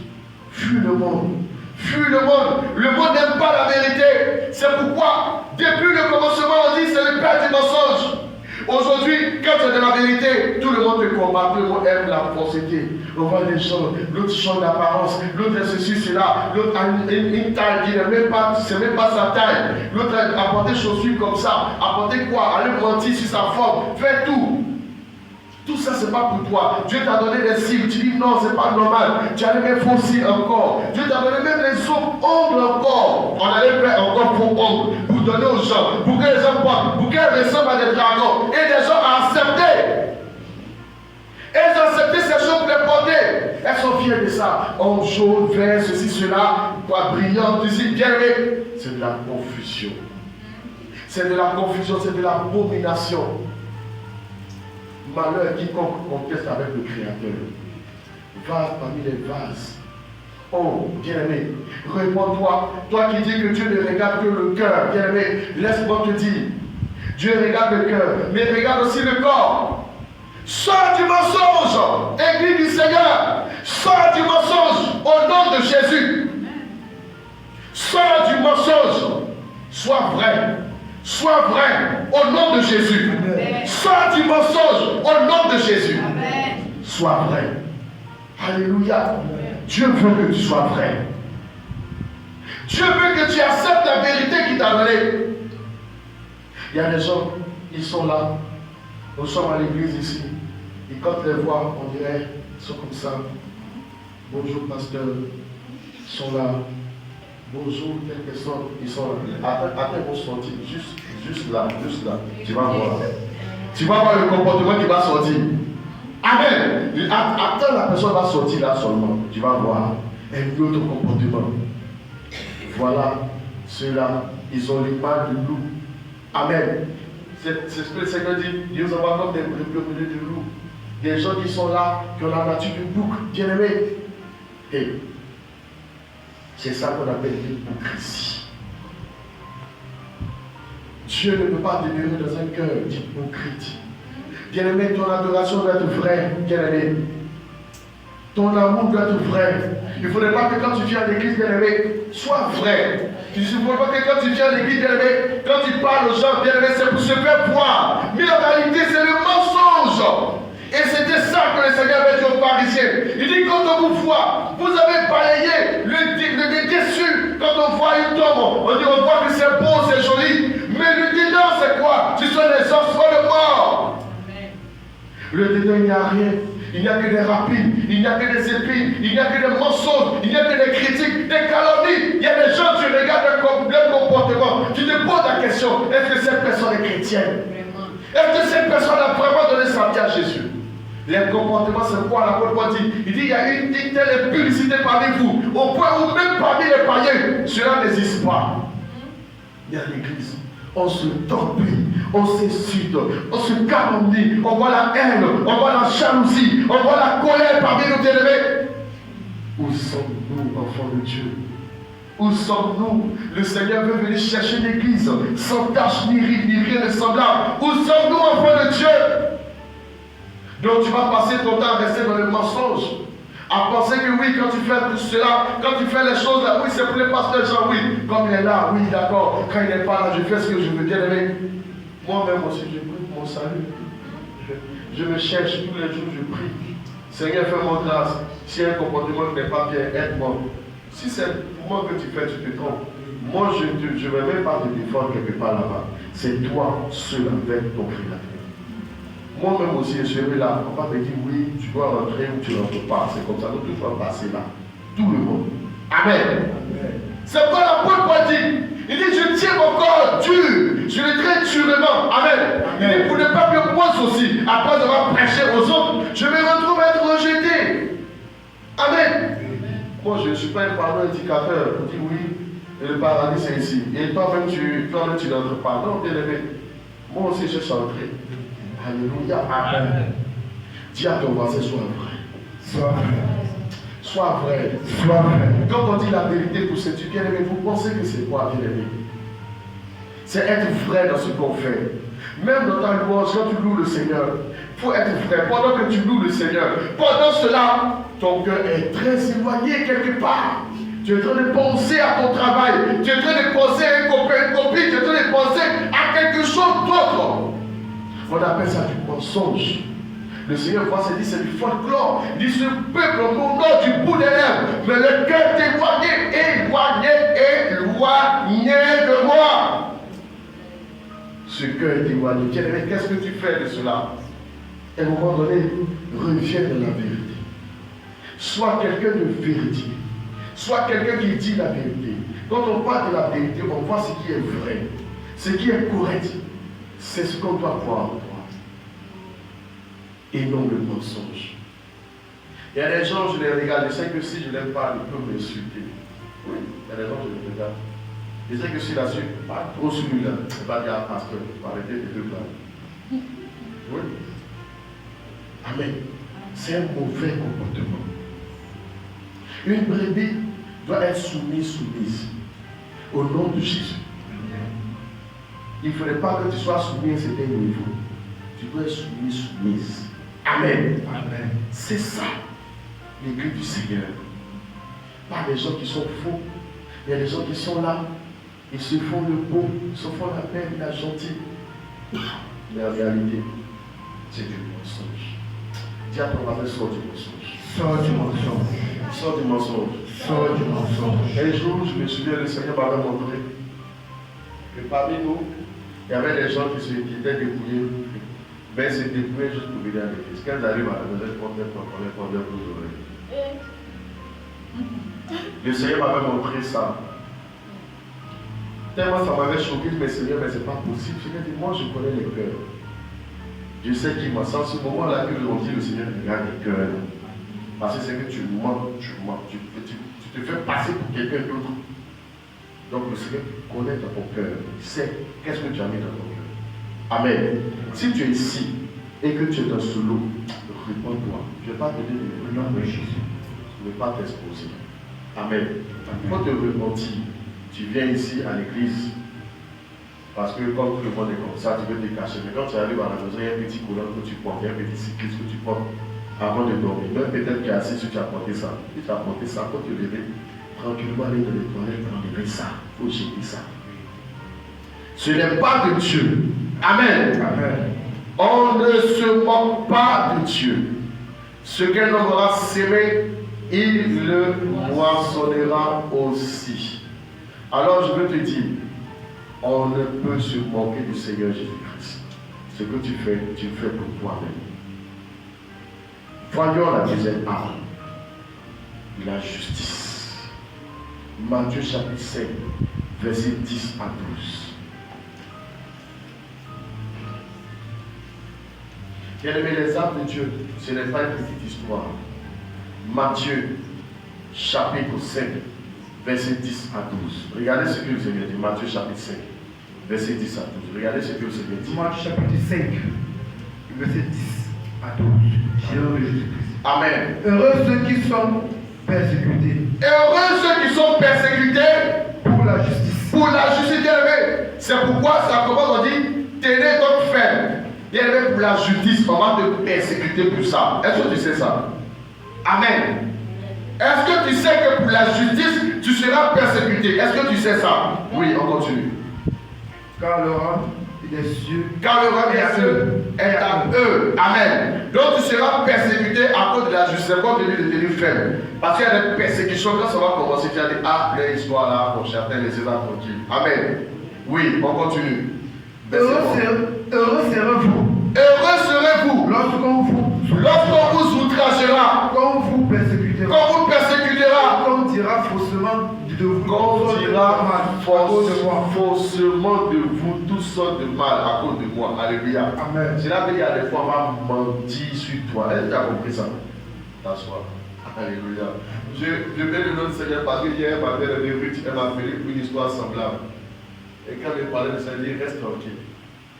Fuis le monde. Fuis le monde. Le monde n'aime pas la vérité. C'est pourquoi, depuis le commencement, on dit c'est le père du mensonge. Aujourd'hui, quand tu es dans la vérité, tout le monde te combat, tout le monde aime la fausseté. On voit les gens, l'autre change d'apparence, l'autre est ceci, cela, l'autre a une taille qui n'est même pas, c'est même pas sa taille. L'autre a apporté des chaussures comme ça, apporté quoi, aller mentir sur sa forme, fais tout. Tout ça, c'est pas pour toi. Dieu t'a donné des cils. Tu dis non, c'est pas normal. Tu as les mêmes faux cils encore. Dieu t'a donné même les autres ongles encore. On allait faire encore faux ongles pour donner aux gens, pour que les gens portent, pour qu'elles ressemblent à des dragons. Et les gens ont accepté. Elles ont accepté ces choses pour les porter. Elles sont fières de ça. En jaune, vert, ceci, cela, quoi, brillant, ici, bien aimé. C'est de la confusion. C'est de la confusion, c'est de l'abomination. Malheur quiconque conteste avec le Créateur. Vase parmi les vases. Oh, bien-aimé, réponds-toi. Toi qui dis que Dieu ne regarde que le cœur, bien-aimé, laisse-moi te dire. Dieu regarde le cœur, mais regarde aussi le corps. Sors du mensonge, Église du Seigneur. Sors du mensonge au nom de Jésus. Sors du mensonge. Sois vrai. Sois vrai au nom de Jésus. Amen. Sors du mensonge au nom de Jésus. Amen. Sois vrai. Alléluia. Amen. Dieu veut que tu sois vrai. Dieu veut que tu acceptes la vérité qu'il t'a donnée. Il y a des gens, ils sont là. Nous sommes à l'église ici. Et quand ils les voient, on dirait, ils sont comme ça. Bonjour pasteur. Ils sont là. Bonjour, telle personne, ils sont là. Après vont sortir, juste là. Tu vas voir. Tu vas voir le comportement qui va sortir. Amen. Attends, la personne va sortir là seulement. Tu vas voir un autre comportement. Voilà, ceux-là, ils ont l'image du loup. Amen. C'est ce que le Seigneur dit. Dieu nous envoie comme des brebis au milieu du loup. Des gens qui sont là, qui ont la nature du bouc, bien aimé. Et c'est ça qu'on appelle l'hypocrisie. Dieu ne peut pas demeurer dans un cœur d'hypocrite. Bien-aimé, ton adoration doit être vraie, bien-aimé. Ton amour doit être vrai. Il ne faudrait pas que quand tu viens à l'église, bien-aimé, sois vrai. Il ne faudrait pas que quand tu viens à l'église, bien-aimé, quand tu parles aux gens, bien-aimé, c'est pour se faire voir. Mais en réalité, c'est le mensonge. Et c'était ça que le Seigneur avait dit aux pharisiens. Il dit, quand on vous voit, vous avez balayé le déçu. Quand on voit une tombe, on voit que c'est beau, c'est joli. Mais le dédain, c'est quoi? Tu sois les os, soit le mort. Le dédain, il n'y a rien. Il n'y a que des rapines, il n'y a que des épines, il n'y a que des mensonges, il n'y a que des critiques, des calomnies. Il y a des gens, tu regardes leur comportement, tu te poses la question, est-ce que cette personne est chrétienne? Est-ce que cette personne a vraiment donné sa vie à Jésus? Les comportements, c'est quoi l'apôtre Paul dit? Il dit, il y a une telle impudicité parmi vous, au point où même parmi les païens, cela n'existe pas. Il y a l'église. On se torpille, on s'insulte, on se calomnie, on voit la haine, on voit la jalousie, on voit la colère parmi nos bien-aimés. Où sommes-nous, enfants de Dieu? Où sommes-nous? Le Seigneur veut venir chercher l'église sans tache, ni ride, ni rien de semblable. Où sommes-nous, enfants de Dieu? Donc tu vas passer ton temps à rester dans le mensonge. À penser que oui, quand tu fais tout cela, quand tu fais les choses là, oui, c'est pour les pasteurs Jean, oui. Comme il est là, oui, d'accord. Quand il n'est pas là, je fais ce que je veux dire. Moi-même aussi, je prie pour mon salut. Je me cherche tous les jours, je prie. Seigneur, fais-moi grâce. Si un comportement n'est pas bien, aide-moi. Si c'est pour moi que tu fais, tu te trompes. Moi, je ne vais même pas te défendre quelque part là-bas. C'est toi seul avec ton Créateur. Moi-même aussi, je serai là. On va me dire oui, tu dois rentrer ou tu ne rentres pas. C'est comme ça, nous tous va passer là. Tout le monde. Amen. C'est quoi l'apôtre Paul dit? Il dit, je tiens mon corps dur. Je le traite durement. Amen. Il dit, pour ne pas que moi aussi, après avoir prêché aux autres, je me retrouve à être rejeté. Amen. Moi, je ne suis pas un parlant indicateur pour dire oui, le paradis c'est ici. Et toi-même, tu n'entres pas. Non, bien aimé. Moi aussi, je suis entré. Alléluia. Amen. Dis à ton voisin, sois vrai. Sois vrai. Sois vrai. Sois vrai. Quand on dit la vérité pour ce Dieu bien-aimé, vous pensez que c'est quoi, bien-aimé? C'est être vrai dans ce qu'on fait. Même dans ta louange, quand tu loues le Seigneur, il faut être vrai. Pendant que tu loues le Seigneur, pendant cela, ton cœur est très éloigné quelque part. Tu es en train de penser à ton travail. Tu es en train de penser à une copine. Tu es en train de penser à quelque chose d'autre. On appelle ça du mensonge. Le Seigneur voit, c'est du folklore. Il dit, ce peuple m'honore du bout des lèvres, mais le cœur est éloigné de moi. Ce cœur est éloigné. Qu'est-ce que tu fais de cela? Et à un moment donné, reviens de la vérité. Sois quelqu'un de vérité. Sois quelqu'un qui dit la vérité. Quand on parle de la vérité, on voit ce qui est vrai, ce qui est correct. C'est ce qu'on doit voir en toi. Et non le mensonge. Il y a des gens, je les regarde, je sais que si je n'aime pas, ils peuvent m'insulter. Oui, il y a des gens, je les regarde. Je sais que si là-dessus, pas trop celui-là, je ne vais pas dire à pasteur, il faut arrêter de deux là. Oui. Amen. C'est un mauvais comportement. Une brebis doit être soumise au nom de Jésus. Il ne faudrait pas que tu sois soumis à un certain niveau. Tu dois être soumise. Amen. Amen. C'est ça, l'église du Seigneur. Pas les gens qui sont faux. Il y a des gens qui sont là. Ils se font le beau, ils se font la peine, la gentille. Mais en réalité, c'est du mensonge. Dis à ton voisin, sors du mensonge. Sors du mensonge. Sors du mensonge. Sors du mensonge. Un jour, je me souviens, le Seigneur m'avait montré que parmi nous, il y avait des gens qui étaient dépouillés. Mais c'est dépouillé juste pour venir à l'église. Quand ils arrivent à la maison, ils font des problèmes pour vous oreilles. Le Seigneur m'avait montré ça. Tellement ça m'avait choqué, mais Seigneur, mais c'est pas possible. Je dit, moi je connais les cœurs. Je sais qui m'a senti. Ce moment-là que je dis, le Seigneur regarde les cœurs. Parce que c'est que tu mens. Tu te fais passer pour quelqu'un d'autre. Donc le Seigneur connaît dans ton cœur. Il sait qu'est-ce que tu as mis dans ton cœur. Amen. Si tu es ici et que tu es dans ce lot, réponds-toi. Je ne vais pas te dire de nom de Jésus. Je ne vais pas t'exposer. Amen. Il faut te repentir. Tu viens ici à l'église. Parce que comme tout le monde est comme ça, tu veux te cacher. Mais quand tu arrives à la maison, il y a un petit collant que tu portes, il y a un petit cycliste que tu portes avant de dormir. Même peut-être qu'il est assis si tu as porté ça. Si tu as porté ça, quand tu te lever, tranquillement aller dans les toilettes, enlever ça. Il faut jeter ça. Ce n'est pas de Dieu. Amen. Amen. On ne se moque pas de Dieu. Ce qu'un homme aura sémé, il le moissonnera aussi. Alors je veux te dire, on ne peut se moquer du Seigneur Jésus-Christ. Ce que tu fais pour toi-même. Voyons la deuxième arme. La justice. Matthieu chapitre 5, versets 10 à 12. Bien-aimés, les armes de Dieu, ce n'est pas une petite histoire. Matthieu chapitre 5, versets 10 à 12. Regardez ce que le Seigneur dit. Matthieu chapitre 5, versets 10 à 12. Regardez ce que le Seigneur dit. Matthieu chapitre 5, verset 10 à 12. Jésus de Jésus-Christ. Amen. Heureux ceux qui sont persécutés. Heureux ceux qui sont persécutés pour la justice. Pour la justice, bien-aimé. C'est pourquoi ça commence, on dit, tenez donc ferme. Bien-aimé, pour la justice, on va te persécuter pour ça. Est-ce que tu sais ça? Amen. Est-ce que tu sais que pour la justice, tu seras persécuté? Est-ce que tu sais ça? Oui, on continue. Car le roi des cieux est à eux. Amen. Donc tu seras persécuté à cause de la justice. C'est comme de tenir ferme. Parce qu'il y a des persécutions. Quand ça va commencer, tu vas dire, ah, l'histoire là, pour certains, laissez-la tranquille. Amen. Oui, on continue. Heureux serez-vous. Heureux serez-vous Lorsqu'on vous outragera. Qu'on vous persécutera. Qu'on vous persécutera. Qu'on dira faussement de vous. Qu'on dira faussement de vous toutes sortes de mal à cause de moi. Alléluia. Amen. C'est là qu'il y a des fois on va mentir sur toi. Est-ce que tu as compris ça? T'assois. Alléluia. Je vais le nom du Seigneur parce que hier, ma mère elle m'a appelé pour une histoire semblable. Et quand elle parlait de ça, elle dit reste tranquille.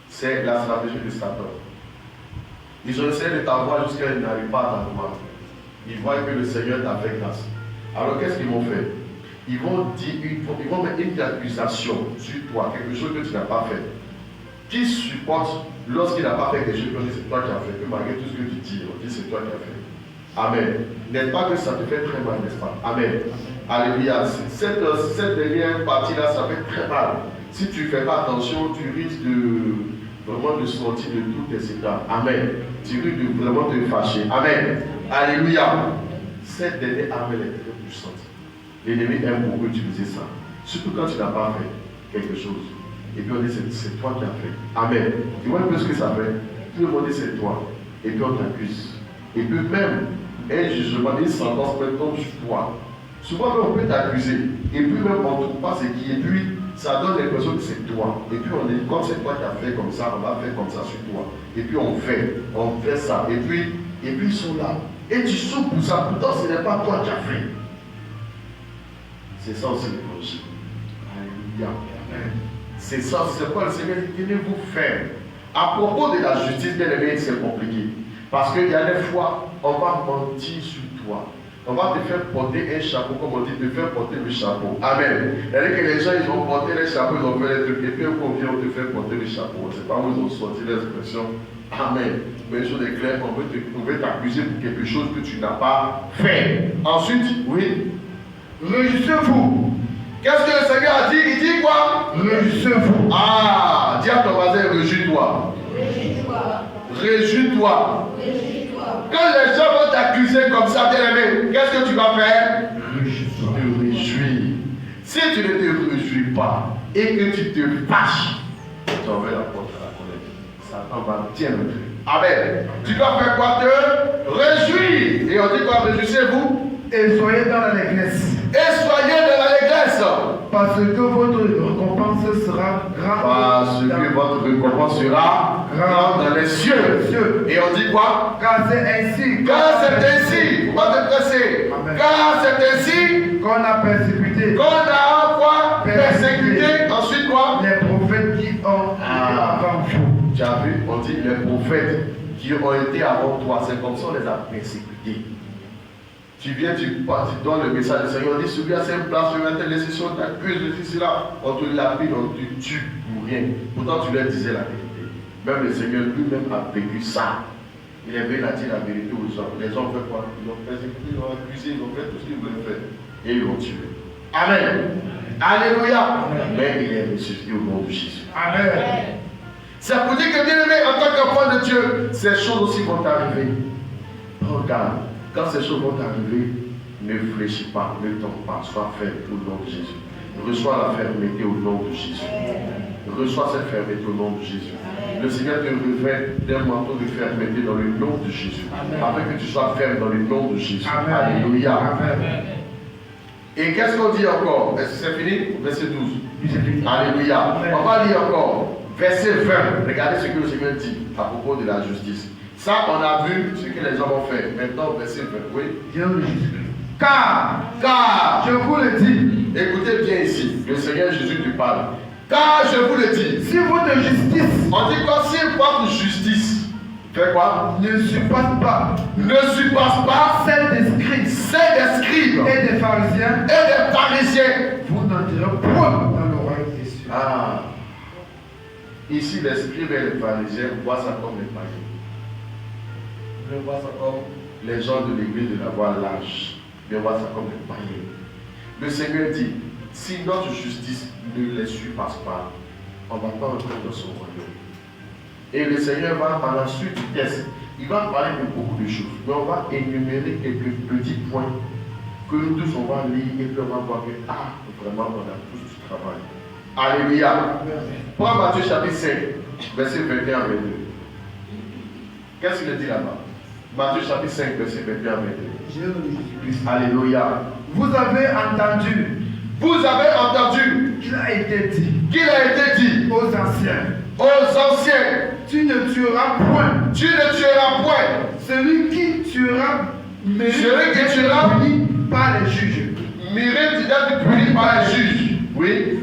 C'est la stratégie de Satan. Ils ont essayé de t'avoir jusqu'à ce qu'ils n'arrivent pas à t'avoir. Ils voient que le Seigneur t'a fait grâce. Alors qu'est-ce qu'ils vont faire? Ils vont mettre une accusation sur toi, quelque chose que tu n'as pas fait. Qui supporte lorsqu'il n'a pas fait quelque chose, on dit c'est toi qui as fait, que malgré tout ce que tu dis, on dit c'est toi qui as fait. Amen. N'est-ce pas que ça te fait très mal, n'est-ce pas? Amen. Alléluia. Cette dernière partie-là, ça fait très mal. Si tu ne fais pas attention, tu risques vraiment de sortir de tous tes états. Amen. Tu risques de vraiment te fâcher. Amen. Alléluia. Cette dernière arme est très puissante. L'ennemi aime beaucoup utiliser ça. Surtout quand tu n'as pas fait quelque chose. Et puis on dit c'est toi qui as fait. Amen. Tu vois un peu ce que ça fait? Tout le monde dit c'est toi. Et puis on t'accuse. Et puis même, un jugement, une sentence même tombe sur toi. Souvent on peut t'accuser. Et puis même on ne trouve pas ce qui est. Et puis ça donne l'impression que c'est toi. Et puis on dit, comme c'est toi qui as fait comme ça, on va faire comme ça sur toi. Et puis on fait ça. Et puis ils sont là. Et tu souffres pour ça. Pourtant ce n'est pas toi qui as fait. C'est ça aussi l'évangile. Alléluia. C'est ça, c'est quoi le Seigneur dit, tenez-vous ferme. À propos de la justice, bien aimé, c'est compliqué. Parce qu'il y a des fois, on va mentir sur toi. On va te faire porter un chapeau, comme on dit, te faire porter le chapeau. Amen. C'est-à-dire que les gens, ils ont porté les chapeaux, ils ont fait les trucs, et puis on vient, on te fait porter le chapeau. C'est pas où ils ont sorti l'expression. Amen. Mais une chose est claire, on veut t'accuser pour quelque chose que tu n'as pas fait. Ensuite, oui. Réjouissez-vous. Qu'est-ce que le Seigneur a dit? Il dit quoi? Réjouissez-vous. Ah, dis à ton voisin, réjouis-toi. Réjouis-toi. Quand les gens vont t'accuser comme ça, bien aimé, qu'est-ce que tu vas faire? Te réjouir. Si tu ne te réjouis pas et que tu te fâches, tu envoies la porte à la colère. Satan va bien le truc. Amen. Tu dois faire quoi? Te réjouir. Et on dit quoi? Réjouissez-vous. Et soyez dans l'allégresse. Et soyez dans l'allégresse. Parce que votre récompense sera grande. Parce que votre récompense sera grande dans les cieux. Et on dit quoi? Car c'est ainsi. Car c'est ainsi. Pourquoi te presser? Car c'est ainsi qu'on a persécuté. Qu'on a quoi? Persécuté. Ensuite quoi? Les prophètes qui ont été avant vous. Tu as vu? On dit les prophètes qui ont été avant toi. C'est comme ça qu'on les a persécutés. Tu viens, tu donnes le message du Seigneur, on dit celui-là c'est une place, tu vas te laisser sur ta cuisse, ceci, là, on te lapide, on te tue pour rien. Pourtant tu leur disais la vérité. Même le Seigneur lui-même a vécu ça. Il est venu à dire la vérité aux gens. Les gens ont fait quoi? Ils l'ont persécuté, ils l'ont accusé, ils ont fait tout ce qu'ils voulaient faire. Et ils l'ont tué. Amen. Alléluia. Mais il est ressuscité au nom de Jésus. Amen. C'est pour dire que bien aimé, en tant qu'enfant de Dieu, ces choses aussi vont t'arriver. Regarde, quand ces choses vont t'arriver, ne fléchis pas, ne tombe pas, sois ferme au nom de Jésus. Reçois la fermeté au nom de Jésus. Reçois cette fermeté au nom de Jésus. Le Seigneur te revêt d'un manteau de fermeté dans le nom de Jésus. Afin que tu sois ferme dans le nom de Jésus. Amen. Alléluia. Amen. Et qu'est-ce qu'on dit encore? Est-ce que c'est fini? Verset 12. C'est fini. Alléluia. Amen. On va lire encore. Verset 20. Regardez ce que le Seigneur dit à propos de la justice. Ça, on a vu ce que les hommes ont fait. Maintenant, verset 20. Oui. Viens de Jésus. Car, je vous le dis, écoutez bien ici. Le Seigneur Jésus te parle. Car je vous le dis. si votre justice On dit quoi? Si votre justice fait quoi? ne surpasse pas Ne surpasse pas celle des scribes celle des scribes et des pharisiens, et des pharisiens. vous n'entrerez point dans le royaume des cieux. Ah. Ici, les scribes et les pharisiens voient ça comme les païens. On voit ça comme les gens de l'église de la voie large. Mais on voit ça comme les païens. Le Seigneur dit, si notre justice ne les surpasse pas, on ne va pas entrer dans son royaume. Et le Seigneur va, par la suite du test, il va parler de beaucoup de choses. Mais on va énumérer quelques petits points que nous tous on va lire et puis on va voir que, vraiment, on a tous du travail. Alléluia. Prends Matthieu chapitre 5, verset 21 à 22. Qu'est-ce qu'il dit là-bas? Matthieu chapitre 5, verset 21 à 22. Alléluia. Vous avez entendu Qu'il a été dit aux anciens, tu ne tueras point. Celui qui tuera mérite puni par les juges. Mérite d'être puni par les juges. Oui.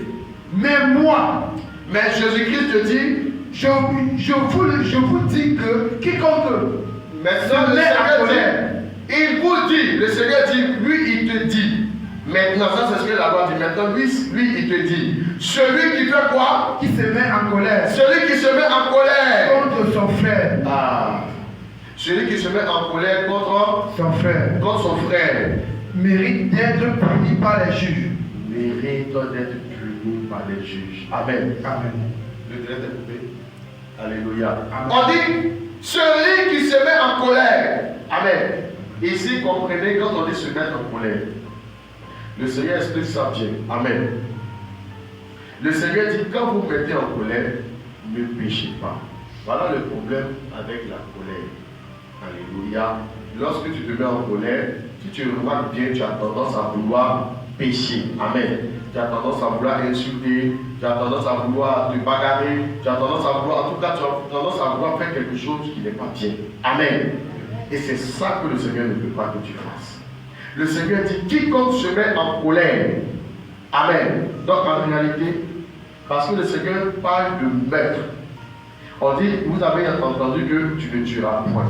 Mais Jésus-Christ te dit, je vous dis que quiconque maintenant le Seigneur dit, il vous dit, le Seigneur dit, lui il te dit. Maintenant, ça c'est ce que la loi dit. Maintenant, lui il te dit, celui qui fait quoi? Qui se met en colère. Celui qui se met en colère Contre son frère. Celui qui se met en colère contre son frère. Mérite d'être puni par les juges. Par les juges. Amen. Amen. Le direct est coupé. Alléluia. Amen. On dit, celui qui se met en colère. Amen. Ici, comprenez, quand on dit se mettre en colère, le Seigneur explique ça bien. Amen. Le Seigneur dit, quand vous mettez en colère, ne péchez pas. Voilà le problème avec la colère. Alléluia. Lorsque tu te mets en colère, si tu remarques bien, tu as tendance à vouloir pécher. Amen. Tu as tendance à vouloir insulter, tu as tendance à vouloir te bagarrer, tu as tendance à vouloir, en tout cas, tu as tendance à vouloir faire quelque chose qui n'est pas bien. Amen. Et c'est ça que le Seigneur ne veut pas que tu fasses. Le Seigneur dit, quiconque se met en colère. Amen. Donc en réalité, parce que le Seigneur parle de meurtre, on dit, vous avez entendu que tu ne tueras point.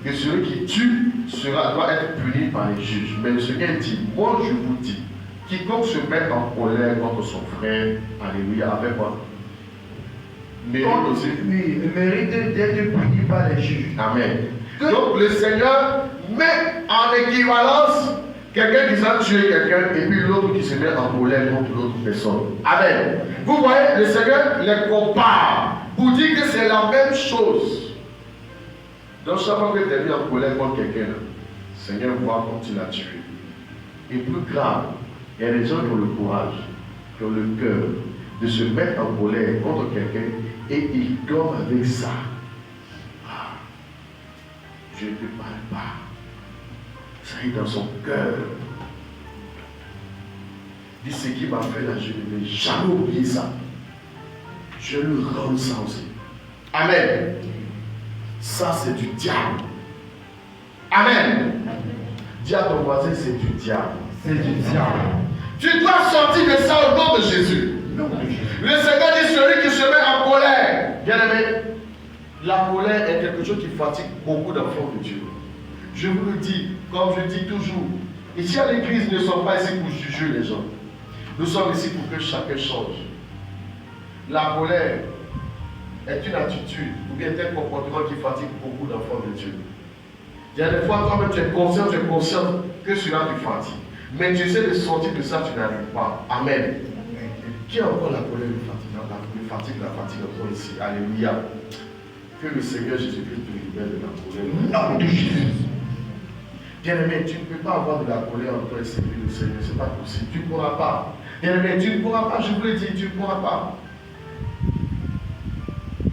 Que celui qui tue doit être puni par les juges. Mais le Seigneur dit, moi je vous dis, quiconque se met en colère contre son frère, alléluia, avec moi, mérite aussi. Oui, mérite d'être puni par les juges. Amen. Donc le Seigneur met en équivalence quelqu'un qui s'est tué quelqu'un et puis l'autre qui se met en colère contre l'autre personne. Amen. Vous voyez, le Seigneur les compare pour dire que c'est la même chose. Donc chaque fois que tu es mis en colère contre quelqu'un, le Seigneur voit comme tu l'as tué. Et plus grave, il y a des gens qui ont le courage, qui ont le cœur de se mettre en colère contre quelqu'un et ils dorment avec ça. Je ne te parle pas. Ça est dans son cœur. Dis ce qui m'a fait là, je ne vais jamais oublier ça. Je le rends ça aussi. Amen. Ça c'est du diable. Amen. Dis à ton voisin, c'est du diable. C'est du diable. Tu dois sortir de ça au nom de Jésus. Le Seigneur dit celui qui se met en colère. Bien aimé, la colère est quelque chose qui fatigue beaucoup d'enfants de Dieu. Je vous le dis, comme je dis toujours, Ici à l'église, nous ne sommes pas ici pour juger les gens. Nous sommes ici pour que chacun change. La colère est une attitude ou bien un comportement qui fatigue beaucoup d'enfants de Dieu. Il y a des fois, toi-même, tu es conscient que cela te fatigue. Mais tu sais de sortir de ça, tu n'arrives pas. Amen. Qui a encore la colère la fatigue encore ici? Alléluia. Que le Seigneur Jésus-Christ te libère de la colère. Non, de Jésus. Bien-aimé, tu ne peux pas avoir de la colère en toi et servir le Seigneur. Ce n'est pas possible. Tu ne pourras pas. Bien-aimé, tu ne pourras pas. Je vous l'ai dit, tu ne pourras pas.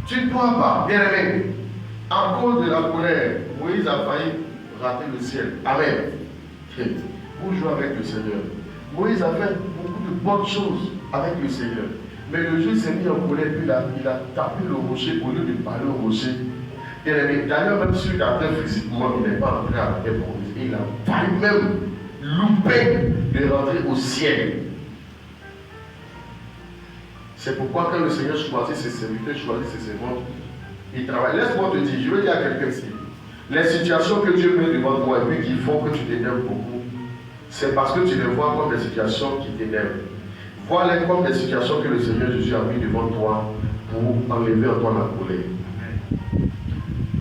Tu ne pourras pas. Bien-aimé, en cause de la colère, Moïse a failli rater le ciel. Amen. Vous jouez avec le Seigneur. Moïse a fait beaucoup de bonnes choses avec le Seigneur. Mais le jour où il s'est mis en colère, puis il a tapé le rocher au lieu de parler au rocher. Bien-aimé, d'ailleurs, même sur la terre physiquement, il n'est pas entré à la terre promise. Il a failli même louper de rentrer au ciel. C'est pourquoi quand le Seigneur choisit ses serviteurs, choisit ses servantes, il travaille. Laisse-moi te dire, je veux dire à quelqu'un ici, les situations que Dieu met devant toi et puis qui font que tu t'énerves beaucoup, c'est parce que tu les vois comme des situations qui t'énervent. Vois-les comme des situations que le Seigneur Jésus a mis devant toi pour enlever en toi la colère.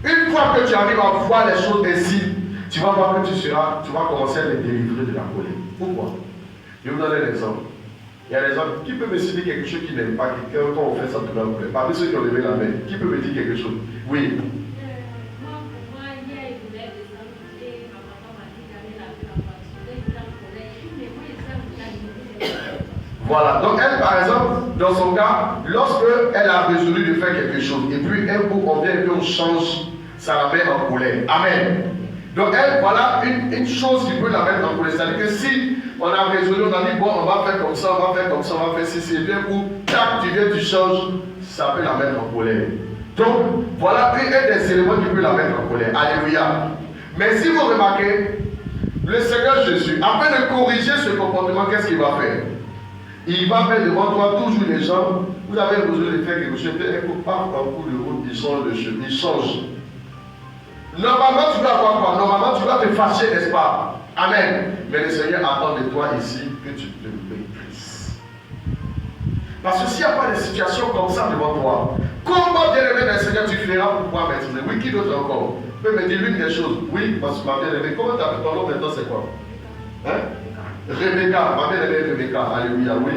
Une fois que tu arrives à voir les choses ainsi, tu vas voir que tu vas commencer à les délivrer de la colère. Pourquoi? Je vais vous donner un exemple. Il y a des gens qui peuvent me citer quelque chose qui n'aime pas quelqu'un quand on fait ça de la colère. Parmi ceux qui ont levé la main, qui peut me dire quelque chose? Oui. Voilà, donc elle par exemple, dans son cas, lorsque elle a résolu de faire quelque chose, et puis un coup on vient et puis on change, ça la met en colère. Amen. Donc elle, voilà une chose qui peut la mettre en colère. C'est-à-dire que si on a résolu, on a dit bon, on va faire comme ça, on va faire comme ça, on va faire ceci, et puis un coup, tac, tu viens, tu changes, ça peut la mettre en colère. Donc voilà un des éléments qui peut la mettre en colère. Alléluia. Mais si vous remarquez, le Seigneur Jésus, afin de corriger ce comportement, qu'est-ce qu'il va faire? Il va mettre devant toi toujours les gens. Vous avez besoin de faire quelque chose. Un coup, pas en cours de route, il change de chemin. Il change. Normalement, tu vas avoir quoi? Normalement, tu vas te fâcher, n'est-ce pas? Amen. Mais le Seigneur attend de toi ici que tu te maîtrises. Parce que s'il n'y a pas de situation comme ça devant toi, comment bien-aimé le Seigneur tu feras pour pouvoir maîtriser? Oui, qui d'autre encore? Peut me dire l'une des choses. Oui, parce que ma bien-aimée, comment tu appelles ton nom maintenant, c'est quoi? Hein? Rebecca, ma bien-aimée Rebecca, alléluia, oui.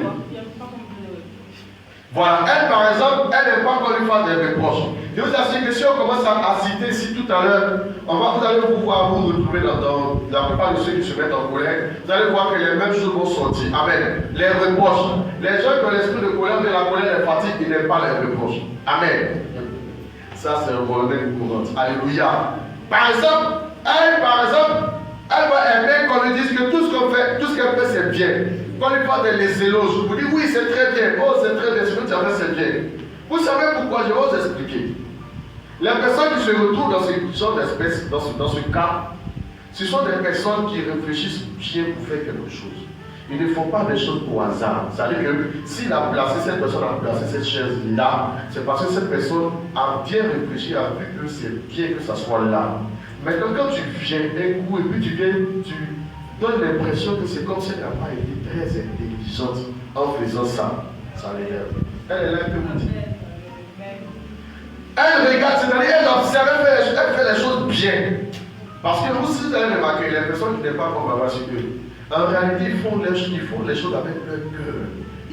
Voilà, elle par exemple, elle n'aime pas qu'on lui fasse des reproches. Je vous assure que si on commence à citer ici tout à l'heure, vous allez pouvoir vous retrouver dans la plupart de ceux qui se mettent en colère. Vous allez voir que les mêmes choses vont sortir. Amen. Les reproches. Les gens qui ont l'esprit de colère, mais la colère les fatigue, ils n'aiment pas les reproches. Amen. Ça, c'est un problème courant. Alléluia. Par exemple, elle va aimer qu'on lui dise que tout ce qu'elle fait, c'est bien. Qu'on lui parle des éloges, vous dites oui, c'est très bien. Oh, c'est très bien. Ce que tu as fait, c'est bien. Vous savez pourquoi? Je vais vous expliquer. Les personnes qui se retrouvent dans ce cas, ce sont des personnes qui réfléchissent bien pour faire quelque chose. Ils ne font pas des choses au hasard. C'est-à-dire que s'il a placé cette personne, a placé cette chaise-là, c'est parce que cette personne a bien réfléchi, a vu que c'est bien que ça soit là. Maintenant, quand tu viens d'un coup et puis tu donnes l'impression que c'est comme si elle n'a pas été très intelligente en faisant ça. Ça l'énerve. Elle est là, elle peut vous dire. Elle regarde, c'est-à-dire elle observe, elle fait les choses bien. Parce que vous, si vous allez remarquer, les personnes qui n'aiment pas comme Baba sur eux, en réalité, ils font les choses avec leur cœur.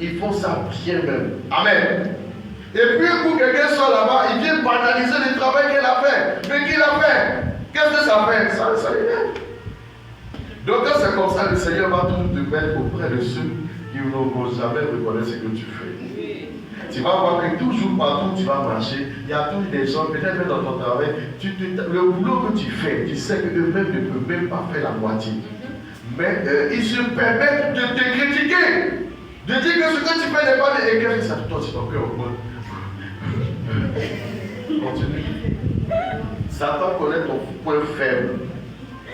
Ils font ça bien même. Amen. Et puis, pour quelqu'un soit là-bas, il vient banaliser le travail qu'elle a fait. Mais qui l'a fait? Qu'est-ce que ça fait? Ça l'énerve. Donc, quand c'est comme ça, le Seigneur va toujours te mettre auprès de ceux qui ne vont jamais reconnaître ce que tu fais. Tu vas voir que toujours partout où tu vas marcher, il y a toujours des gens, peut-être même dans ton travail, le boulot que tu fais, tu sais qu'eux-mêmes ne peuvent même pas faire la moitié. Mais ils se permettent de te critiquer, de dire que ce que tu fais n'est pas bien. Et qu'est-ce que ça te tourne sur ton cœur au moins? Continue. Satan connaît ton point faible.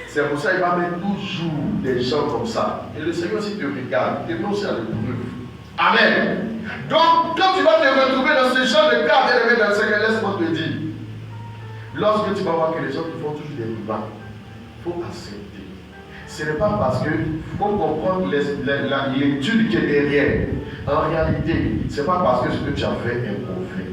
C'est pour ça qu'il va mettre toujours des gens comme ça. Et le Seigneur, si te regarde, il te met aussi à l'épreuve. Amen. Donc, quand tu vas te retrouver dans ce genre de cas, bien-aimé dans le Seigneur, laisse-moi te dire, lorsque tu vas voir que les gens te font toujours des remarques, il faut accepter. ce n'est pas parce que faut comprendre l'étude qui est derrière. En réalité, ce n'est pas parce que ce que tu as fait est mauvais.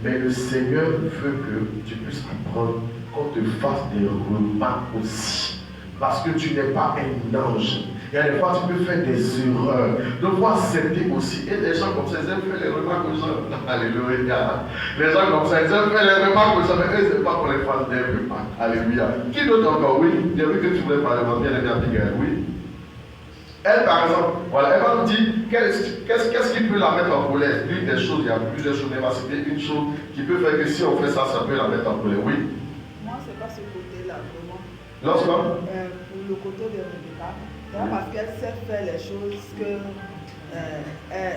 Mais le Seigneur veut que tu puisses apprendre qu'on te fasse des remarques aussi. Parce que tu n'es pas un ange. Il y a des fois tu peux faire des erreurs. Donc il faut accepter aussi. Et des gens comme ça, ils aiment faire les remarques aux gens. Alléluia. Les gens comme ça, ils aiment faire les remarques aux gens. Mais eux, ce n'est pas qu'on les fasse des remarques. Alléluia. Qui d'autre encore? Oui. J'ai vu que tu voulais parler de bien aimé Abigail. Oui. Elle, par exemple, voilà, elle va nous dire qu'est-ce qui peut la mettre en colère. L'une des choses, il y a plusieurs choses, mais elle va citer une chose qui peut faire que si on fait ça, ça peut la mettre en colère. Oui. Moi, c'est pas ce côté-là, vraiment. Lorsqu'on Pour le côté de Rebecca, c'est pas parce qu'elle sait faire les choses que.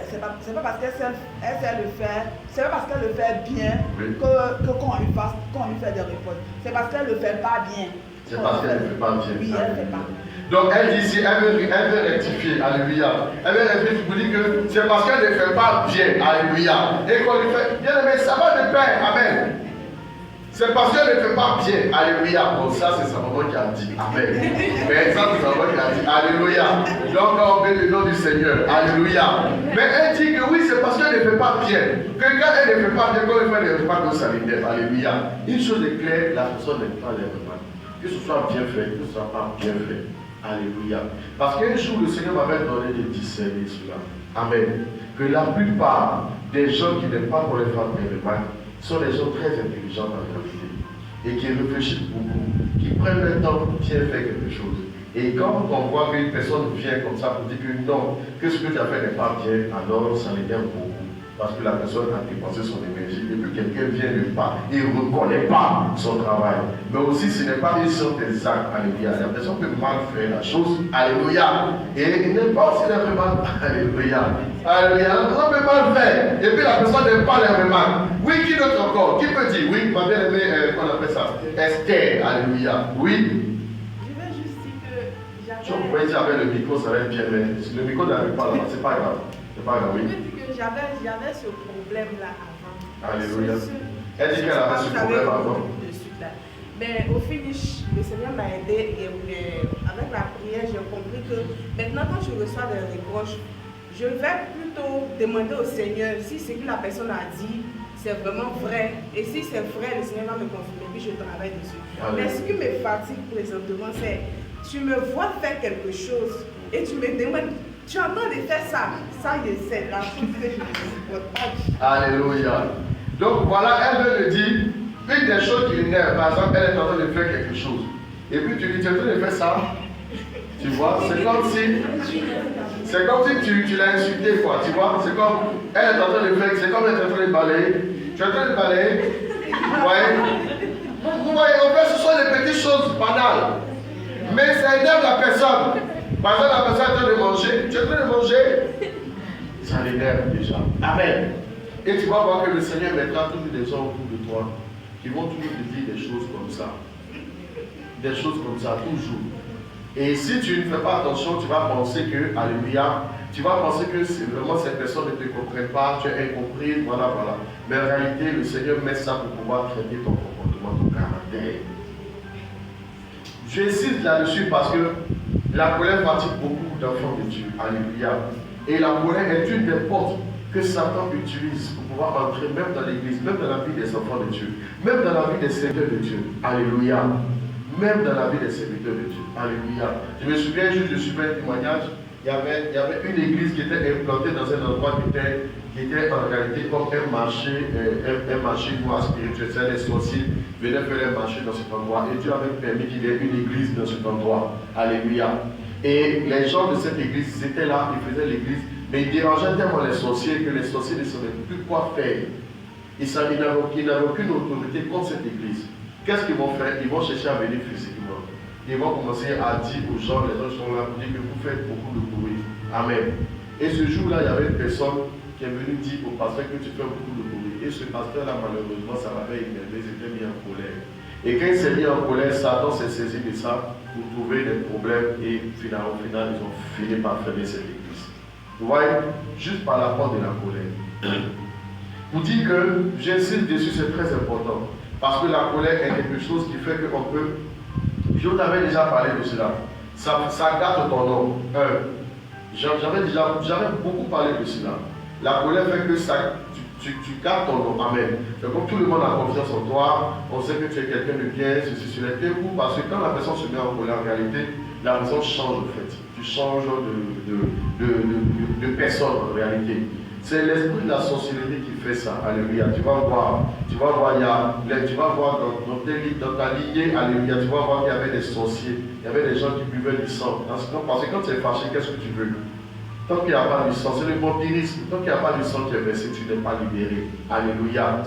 C'est pas parce qu'elle sait le faire, c'est pas parce qu'elle le fait bien que qu'on lui fait des réponses. C'est parce qu'elle le fait pas bien. C'est parce qu'elle ne fait pas bien. Oui, elle ne fait pas. Donc elle dit ici, elle veut rectifier, alléluia. Elle veut rectifier pour dire que c'est parce qu'elle ne fait pas bien, alléluia. Et qu'on lui fait, bien aimé, ça va de pair, amen. C'est parce qu'elle ne fait pas bien, alléluia. Bon, ça c'est sa maman qui a dit, amen. Mais ça c'est sa maman qui a dit, alléluia. Donc on met le nom du Seigneur, alléluia. Mais elle dit que oui, c'est parce qu'elle ne fait pas bien. Que quand elle ne fait pas bien, quand elle fait des remarques, ça l'énerve, alléluia. Une chose est claire, la personne n'aime pas les remarques. Que ce soit bien fait, que ce soit pas bien fait. Alléluia. Parce qu'un jour, le Seigneur m'avait donné de discerner cela. Amen. Que la plupart des gens qui n'aiment pas qu'on les fasse des remarques sont des gens très intelligents dans la vie et qui réfléchissent beaucoup, qui prennent le temps pour bien faire quelque chose. Et quand on voit qu'une personne vient comme ça pour dire que non, que ce que tu as fait n'est pas bien, alors ça l'énerve beaucoup. Parce que la personne a dépensé son énergie et puis quelqu'un vient de pas, il ne reconnaît pas son travail. Mais aussi, ce n'est pas une sorte des actes, alléluia. La personne peut mal faire la chose, alléluia. Et il n'aime pas aussi les remarques, alléluia. Alléluia. La personne peut mal faire et puis la personne n'aime pas les remarques. Oui, qui d'autre encore? Qui peut dire? Oui, ma bien-aimée, qu'on appelle ça? Esther, alléluia. Oui. Je veux juste dire que j'avais. Si on pouvait dire avec le micro, ça va être bien, mais si le micro n'arrive pas là, c'est pas grave. C'est pas grave, oui. J'avais ce problème-là avant. Alléluia. Elle dit qu'elle avait ce problème avant. Mais au finish, le Seigneur m'a aidé et avec la prière, j'ai compris que maintenant, quand je reçois des reproches, je vais plutôt demander au Seigneur si ce que la personne a dit, c'est vraiment vrai. Et si c'est vrai, le Seigneur va me confirmer, puis je travaille dessus. Alléluia. Mais ce qui me fatigue présentement, c'est tu me vois faire quelque chose et tu me demandes. Tu es en train de faire ça, c'est la chose que je ne supporte pas. Alléluia. Donc voilà, elle veut le dire, une des choses qui l'énerve, par exemple, elle est en train de faire quelque chose. Et puis tu dis, tu es en train de faire ça. Tu vois, c'est comme si tu l'as insulté, quoi. Tu vois, c'est comme, elle est en train de faire, c'est comme elle est en train de balayer. Tu es en train de balayer. Vous voyez, en fait, ce sont des petites choses banales. Mais ça énerve la personne. Par exemple, la personne est en train de manger, tu es en train de manger, ça l'énerve déjà. Amen. Et tu vas voir que le Seigneur mettra toujours des gens autour de toi qui vont toujours te dire des choses comme ça. Des choses comme ça, toujours. Et si tu ne fais pas attention, tu vas penser que, alléluia, tu vas penser que vraiment cette personne ne te comprend pas, tu es incompris, voilà. Mais en réalité, le Seigneur met ça pour pouvoir traiter ton comportement, ton caractère. J'insiste là-dessus parce que la colère fatigue beaucoup d'enfants de Dieu. Alléluia. Et la colère est une des portes que Satan utilise pour pouvoir entrer même dans l'église, même dans la vie des enfants de Dieu, même dans la vie des serviteurs de Dieu. Alléluia. Même dans la vie des serviteurs de Dieu. Alléluia. Je me souviens juste de super témoignage. Il y avait une église qui était implantée dans un endroit qui était en réalité comme un marché noir spirituel. Les sorciers venaient faire un marché dans cet endroit. Et Dieu avait permis qu'il y ait une église dans cet endroit. Alléluia. Et les gens de cette église, ils étaient là, ils faisaient l'église, mais ils dérangeaient tellement les sorciers que les sorciers ne savaient plus quoi faire. Ils n'avaient aucune autorité contre cette église. Qu'est-ce qu'ils vont faire? Ils vont chercher à venir physiquement. Ils vont commencer à dire aux gens, les gens sont là pour dire que vous faites beaucoup de bruit. Amen. Et ce jour-là, il y avait une personne qui est venue dire au pasteur que tu fais beaucoup de bruit. Et ce pasteur-là, malheureusement, ça l'avait énervé, il s'était mis en colère. Et quand il s'est mis en colère, Satan s'est saisi de ça pour trouver des problèmes et au final, ils ont fini par fermer cette église. Vous voyez, juste par la porte de la colère. Vous dites que j'insiste dessus, c'est très important. Parce que la colère est quelque chose qui fait qu'on peut. Je t'avais déjà parlé de cela. ça gâte ton nom. J'avais beaucoup parlé de cela. La colère fait que tu gardes ton nom. Amen. Donc, comme tout le monde a confiance en toi, on sait que tu es quelqu'un de bien, ceci, cela. Parce que quand la personne se met en colère, en réalité, la personne change en fait. Tu changes de personne en réalité. C'est l'esprit de la sorcellerie qui fait ça. Alléluia. Tu vas voir dans ta lignée, alléluia, tu vas voir qu'il y avait des sorciers, il y avait des gens qui buvaient du sang. Parce que quand tu es fâché, qu'est-ce que tu veux? Tant qu'il n'y a pas du sang, c'est le vampirisme. Tant qu'il n'y a pas du sang qui est versé, tu n'es pas libéré. Alléluia.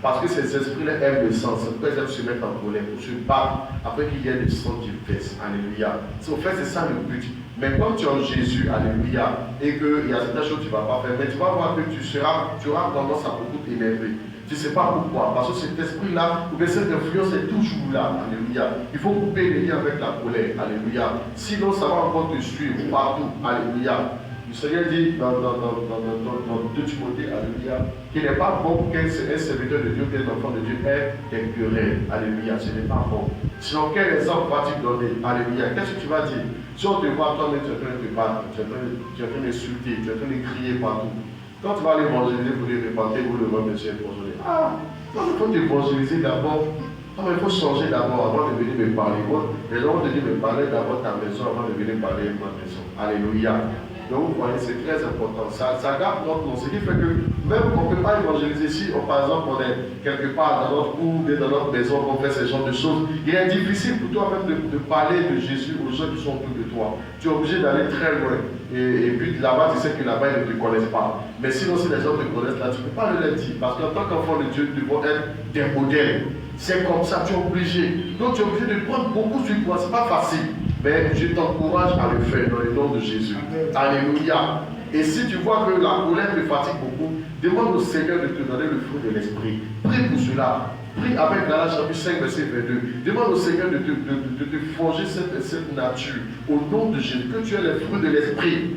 Parce que ces esprits-là aiment le sang. C'est pourquoi ils aiment se mettre en colère, pour se battre après qu'il y ait du sang qui verse. Alléluia. Au fait, c'est ça le but. Mais quand tu es en Jésus, alléluia, et qu'il y a certaines choses que tu ne vas pas faire, mais tu vas voir que tu auras tendance à beaucoup t'énerver. Tu ne sais pas pourquoi. Parce que cet esprit-là, ou bien cette influence est toujours là. Alléluia. Il faut couper les liens avec la colère. Alléluia. Sinon, ça va encore te suivre partout. Alléluia. Le Seigneur dit dans 2 Timothée, alléluia, qu'il n'est pas bon qu'un serviteur de Dieu, qu'un enfant de Dieu ait des querelles. Alléluia, ce n'est pas bon. Sinon, quel exemple vas-tu donner? Alléluia. Qu'est-ce que tu vas dire? Si on te voit, toi-même, tu es en train de te battre, tu es en train d'insulter, tu es en train de crier partout. Quand tu vas aller évangéliser pour les repentir, vous le voyez, monsieur, évangéliser. Il faut évangéliser d'abord. Il faut changer d'abord avant de venir me parler. Les gens vont te dire, me parler d'abord ta maison avant de venir parler de ma maison. Alléluia. Donc vous voyez, c'est très important. Ça garde notre nom. Ce qui fait que même on ne peut pas évangéliser si, par exemple, on est quelque part dans notre cour, dans notre maison, on fait ce genre de choses. Il est difficile pour toi même de parler de Jésus aux gens qui sont autour de toi. Tu es obligé d'aller très loin. Et puis là-bas, tu sais que là-bas, ils ne te connaissent pas. Mais sinon, si les gens te connaissent là, tu ne peux pas leur dire. Parce qu'en tant qu'enfant de Dieu, tu dois être des modèles. C'est comme ça, tu es obligé. Donc tu es obligé de prendre beaucoup sur toi. Ce n'est pas facile. Mais je t'encourage à le faire dans le nom de Jésus. Alléluia. Et si tu vois que la colère te fatigue beaucoup, demande au Seigneur de te donner le fruit de l'esprit. Prie pour cela. Prie avec Galates chapitre 5, verset 22. Demande au Seigneur de te forger cette nature au nom de Jésus. Que tu aies les fruits de l'esprit.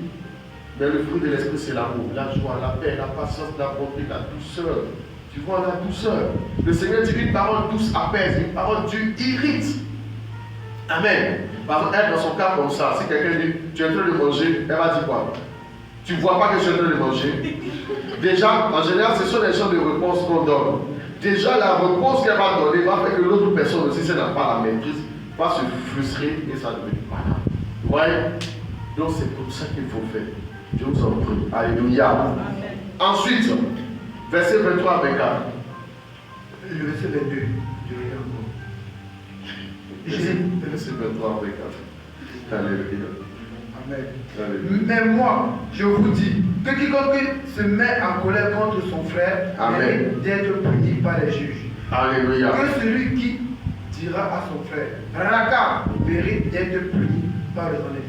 Mais le fruit de l'esprit, c'est l'amour, la joie, la paix, la patience, la bonté, la douceur. Tu vois la douceur. Le Seigneur dit une parole douce apaise, une parole dure irrite. Amen. Par exemple, elle, dans son cas comme ça, si quelqu'un dit tu es en train de manger, elle va dire quoi? Tu ne vois pas que je suis en train de manger? Déjà, en général, ce sont les gens de réponse qu'on donne. Déjà, la réponse qu'elle va donner va faire que l'autre personne aussi, si elle n'a pas la maîtrise, va se frustrer et ça devient pas là. Vous voyez? Donc, c'est comme ça qu'il faut faire. Je vous en prie. Alléluia. Amen. Ensuite, verset 23 à 24. Le verset 22. Je regarde encore. Verset 23 à 24. Alléluia. Amen. Alléluia. Mais moi, je vous dis que quiconque se met en colère contre son frère mérite d'être puni par les juges. Alléluia. Que celui qui dira à son frère Raka mérite d'être puni par les ennemis.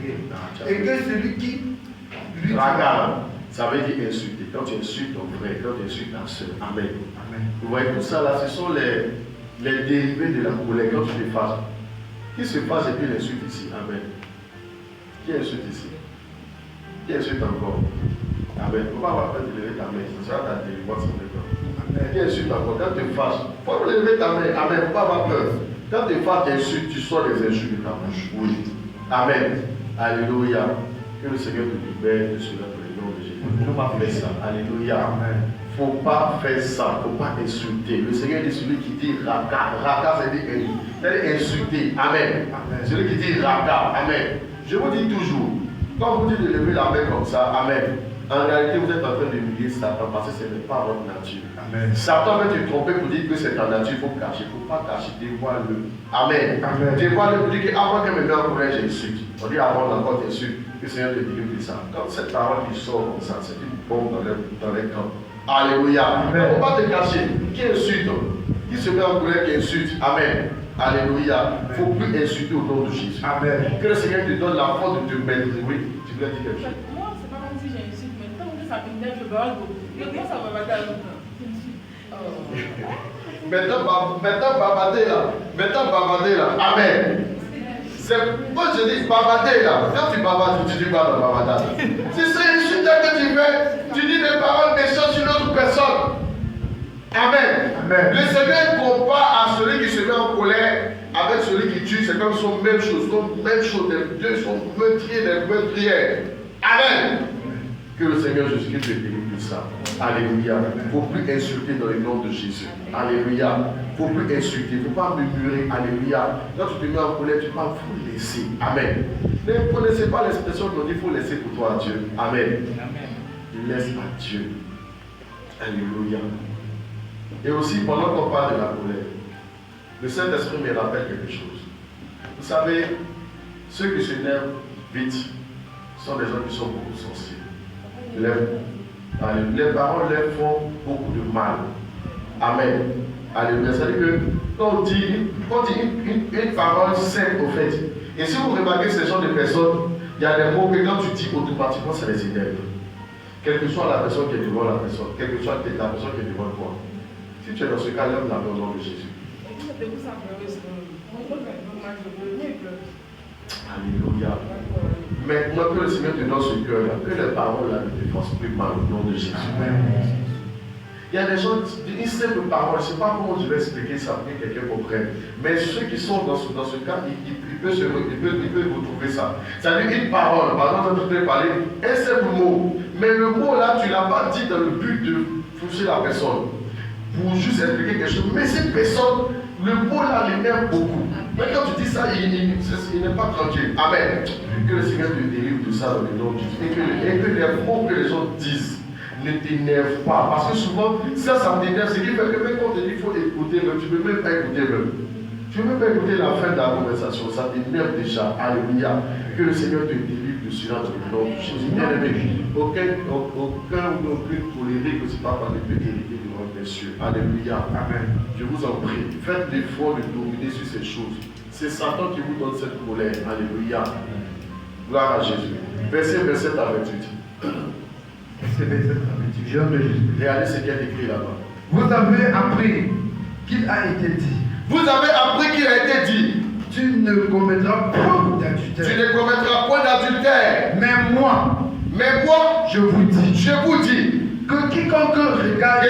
Et que celui qui lui Raka, ça veut dire insulter. Quand tu insultes ton frère, quand tu insultes ta soeur. Amen. Amen. Vous voyez tout ça là, ce sont les dérivés de la colère. Quand tu te fâches, qui se fâche et puis l'insulte ici? Amen. Qui insulte ici? Qui insulte encore? Amen. Pourquoi on va pas te lever ta main? Ce sera ta délivrance maintenant. Amen. Qui insulte encore? Quand tu te fâches, il faut lever ta main. Amen. Pourquoi avoir peur? Quand tu te fâches, tu insultes, tu sors les insultes de ta bouche. Oui. Amen. Alléluia. Que le Seigneur te libère de cela pour le nom de Jésus. Il ne faut pas faire ça. Alléluia. Amen. Il ne faut pas faire ça. Il ne faut pas insulter. Le Seigneur dit celui qui dit Raka. Raka, c'est insulter. Amen. Amen. Celui qui dit Raka. Amen. Je vous dis toujours, quand vous dites de lever la main comme ça, Amen. En réalité, vous êtes en train d'humilier Satan parce que ce n'est pas votre nature. Amen. Satan va te tromper pour dire que c'est ta nature, il faut cacher. Il ne faut pas cacher, dévoile-le. Amen. Amen. Dévoile-le pour dire qu'avant qu'elle me mette en colère, j'insulte. On dit avant encore t'insulte, que le Seigneur te délivre de ça. Quand cette parole qui sort comme ça, c'est une bombe dans les camps. Alléluia. Il ne faut pas te cacher. Qui insulte? Qui se met en colère, qui insulte? Amen. Alléluia. Il ne faut plus insulter au nom de Jésus. Amen. Que le Seigneur te donne la force de te maîtriser. Oui, tu voulais dire quelque chose. Moi, c'est pas comme si j'insulte, mais tant que ça m'énerve, je parle beaucoup. Comment ça va battre Maintenant, babader là. Amen. Moi, je dis babader là. Quand tu babades, tu dis pas dans babadade. Si c'est insultant que tu fais, tu dis des paroles méchantes sur l'autre personne. Amen. Amen. Le Seigneur ne compare à celui qui se met en colère avec celui qui tue c'est comme son même chose, les deux sont meurtriers des meurtrières. Amen. Que le Seigneur Jésus-Christ te délivre de ça. Alléluia. Il ne faut plus insulter dans le nom de Jésus. Alléluia. Il ne faut plus insulter. Il ne faut pas murmurer. Alléluia. Quand tu te mets en colère, tu parles, il faut laisser. Amen. Ne connaissez pas l'expression qu'on dit, il faut laisser pour toi à Dieu. Amen. Laisse à Dieu. Alléluia. Et aussi, pendant qu'on parle de la colère, le Saint-Esprit me rappelle quelque chose. Vous savez, ceux qui s'énervent vite sont des gens qui sont beaucoup sensibles. Les paroles leur font beaucoup de mal. Amen. Alléluia. C'est-à-dire que quand on dit une parole simple au fait, et si vous remarquez ce genre de personnes, il y a des mots que quand tu dis automatiquement, ça les énerve. Quelle que soit la personne qui est devant la personne, quelle que soit la personne qui est devant toi. Si tu es dans ce cas, lève la main au nom de Jésus. Alléluia. Maintenant que le Seigneur te donne ce cœur-là, que les paroles là ne te fassent plus mal au nom de Jésus. Il y a des gens, une simple parole, je ne sais pas comment je vais expliquer ça pour que quelqu'un comprenne. Mais ceux qui sont dans ce cas, ils peuvent retrouver ça. C'est-à-dire une parole, par exemple, je vais parler, un simple mot. Mais le mot là, tu ne l'as pas dit dans le but de toucher la personne. Pour juste expliquer quelque chose. Mais cette personne, le mot là l'énerve beaucoup. Mais quand tu dis ça, il n'est pas tranquille. Amen. Que le Seigneur te délivre de ça dans le nom de Jésus. Et que les mots que les gens disent ne t'énervent pas. Parce que souvent, ça m'énerve. Ce qui fait que même quand on te dit qu'il faut écouter, tu ne peux même pas écouter même. Tu ne peux même pas écouter la fin de la conversation. Ça t'énerve déjà. Alléluia. Que le Seigneur te délivre de cela dans le nom de Jésus. Bien aimé. Aucune colérique que ce papa ne peut hériter devant les cieux. Alléluia. Amen. Je vous en prie. Faites l'effort de dominer sur ces choses. C'est Satan qui vous donne cette colère. Alléluia. Gloire à Jésus. Verset 27 à 28. Verset 27 à 28. Regardez ce qui est écrit là-bas. Vous avez appris qu'il a été dit. Vous avez appris qu'il a été dit. Tu ne commettras point d'adultère. Tu ne commettras point d'adultère. Mais moi, je vous dis que quiconque regarde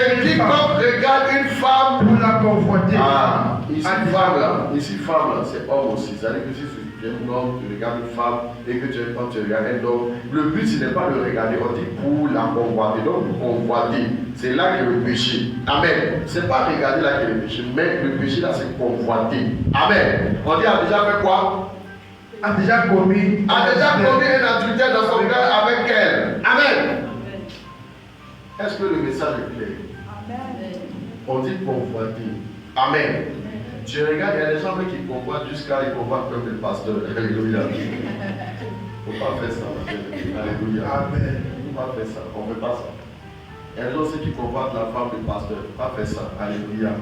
une femme pour la convoiter. Ah, ici femme là, c'est homme aussi. C'est-à-dire que si tu es un homme, tu regardes une femme et que tu regardes un homme, le but ce n'est pas de regarder, on dit pour la convoiter. Donc convoiter, c'est là que le péché. Amen. C'est pas regarder là que le péché, mais le péché là c'est convoiter. Amen. On dit a déjà fait quoi? A déjà commis un adultère dans son cœur avec elle. Amen. Est-ce que le message est clair? Amen. On dit convoiter. Amen. Tu regardes, il y a des gens qui convoitent jusqu'à ils convoitent comme des pasteurs. Alléluia. Il ne faut pas faire ça. Alléluia. Amen. Il ne faut pas faire ça. On ne fait pas ça. Il y a des gens aussi qui convoitent la femme du pasteur. Il ne faut pas faire ça. Alléluia.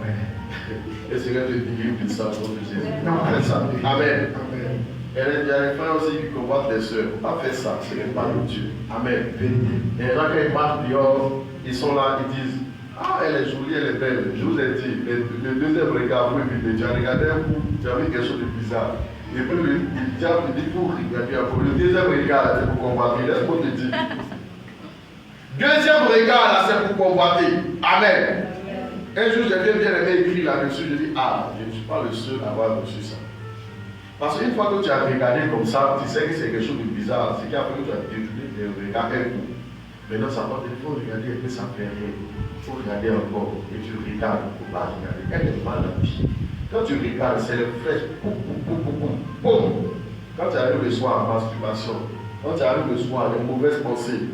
Et c'est Seigneur te délivre de ça au nom de Jésus. Non, pas faire ça. Amen. Amen. Il y a des frères aussi qui convoitent les sœurs. Il ne faut pas faire ça. Ce n'est pas de Dieu. Amen. Et les gens quand ils marchent dehors, ils sont là, ils disent ah, elle est jolie, elle est belle. Je vous ai dit, le deuxième regard, vous tu as regardé un coup, tu as vu quelque chose de bizarre. Et puis le diable te dit, il faut regarder un peu. Le deuxième regard, c'est pour convoiter. Laisse-moi te dire. Deuxième regard, là, c'est pour convoiter. Amen. Un jour, j'ai bien aimé écrit là-dessus. Je dis, ah, je ne suis pas le seul à avoir reçu ça. Parce qu'une fois que tu as regardé comme ça, tu sais que c'est quelque chose de bizarre. C'est qu'après que tu as détourné le regard un coup. Maintenant, ça va, il faut regarder et puis ça fait rien. Il faut regarder encore et tu regardes. Il ne faut pas regarder. Elle est mal habillée. Quand tu regardes, c'est le flèche. Poum, poum, poum, poum, poum. Quand tu arrives le soir, masturbation. Quand tu arrives le soir, les mauvaises pensées.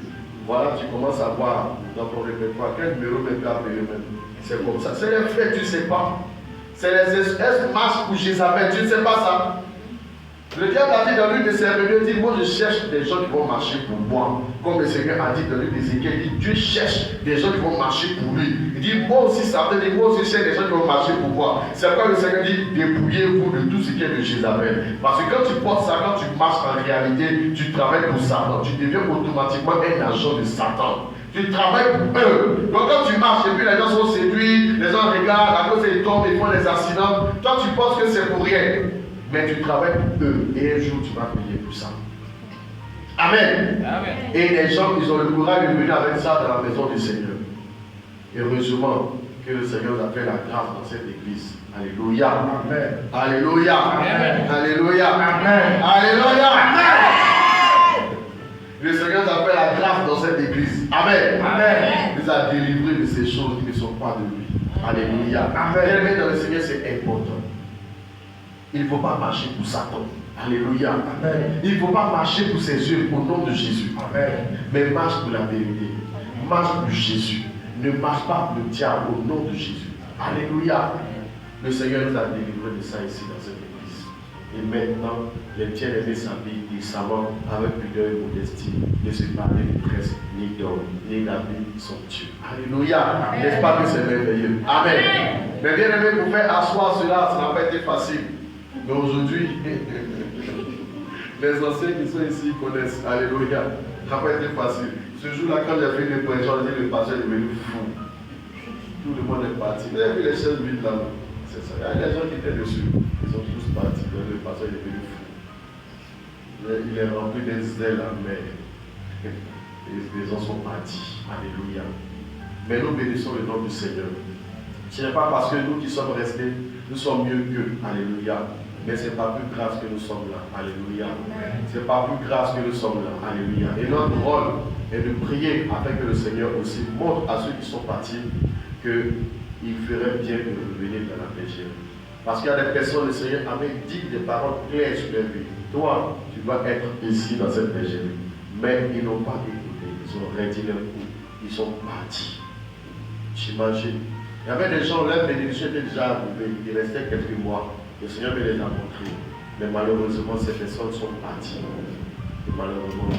Voilà, tu commences à voir dans ton répertoire quel numéro même tu as payé même. C'est comme ça. C'est les faits, tu ne sais pas. C'est les S-Marche pour Jézabel, tu ne sais pas ça. Le diable a dit dans l'une de ses réunions, il dit, moi je cherche des gens qui vont marcher pour moi. Comme le Seigneur a dit dans l'une des Ézéchiel, il dit, Dieu cherche des gens qui vont marcher pour lui. Il dit, moi aussi, ça veut dire, moi aussi, je cherche des gens qui vont marcher pour moi. C'est pourquoi le Seigneur dit, dépouillez-vous de tout ce qui est de Jézabel. Parce que quand tu portes ça, quand tu marches en réalité, tu travailles pour Satan. Tu deviens automatiquement un agent de Satan. Tu travailles pour eux. Donc quand tu marches et puis les gens sont séduits, les gens regardent, à cause ils tombent, ils font des accidents. Toi tu penses que c'est pour rien. Mais tu travailles pour eux. Et un jour tu vas payer pour ça. Amen. Amen. Et les gens, ils ont le courage de venir avec ça dans la maison du Seigneur. Heureusement que que le Seigneur nous a fait la grâce dans cette église. Alléluia. Amen. Alléluia. Amen. Alléluia. Amen. Alléluia. Le Seigneur nous a fait la grâce dans cette église. Amen. Amen. Il nous a délivrés de ces choses qui ne sont pas de lui. Alléluia. Amen. Aimer dans le Seigneur, c'est important. Il ne faut pas marcher pour Satan. Alléluia. Amen. Il ne faut pas marcher pour ses yeux au nom de Jésus. Amen. Mais marche pour la vérité. Marche pour Jésus. Ne marche pas pour le diable au nom de Jésus. Alléluia. Le Seigneur nous a délivré de ça ici dans cette église. Et maintenant, les bien-aimés s'habillent décemment avec pudeur et modestie, de se parler de presse, ni d'homme, ni d'habits somptueux. Alléluia. N'est-ce pas que c'est merveilleux? Amen. Mais bien-aimés, pour faire asseoir cela, ça n'a pas été facile. Mais aujourd'hui, les anciens qui sont ici connaissent. Alléluia. Ça n'a pas été facile. Ce jour-là, quand j'ai fait une prédication, le pasteur est devenu fou. Tout le monde est parti. Vous avez vu les chaises vides là-bas? C'est ça. Il y a des gens qui étaient dessus. Ils sont tous partis. Donc le pasteur est devenu fou. Il est rempli des ailes en mer. Les gens sont partis. Alléluia. Mais nous bénissons le nom du Seigneur. Ce n'est pas parce que nous qui sommes restés, nous sommes mieux qu'eux. Alléluia. Mais ce n'est pas plus grâce que nous sommes là. Alléluia. Ce n'est pas plus grâce que nous sommes là. Alléluia. Et notre rôle est de prier afin que le Seigneur aussi montre à ceux qui sont partis qu'il ferait bien de revenir dans la péché. Parce qu'il y a des personnes, le Seigneur avait dit des paroles claires sur leur vie. Toi, tu vas être ici dans cette péché. Mais ils n'ont pas écouté. Ils ont réduit leur coup. Ils sont partis. J'imagine. Il y avait des gens, leur bénédiction était déjà arrivée. Il restait quelques mois. Le Seigneur me les a montrés. Mais malheureusement, ces personnes sont parties. Et malheureusement,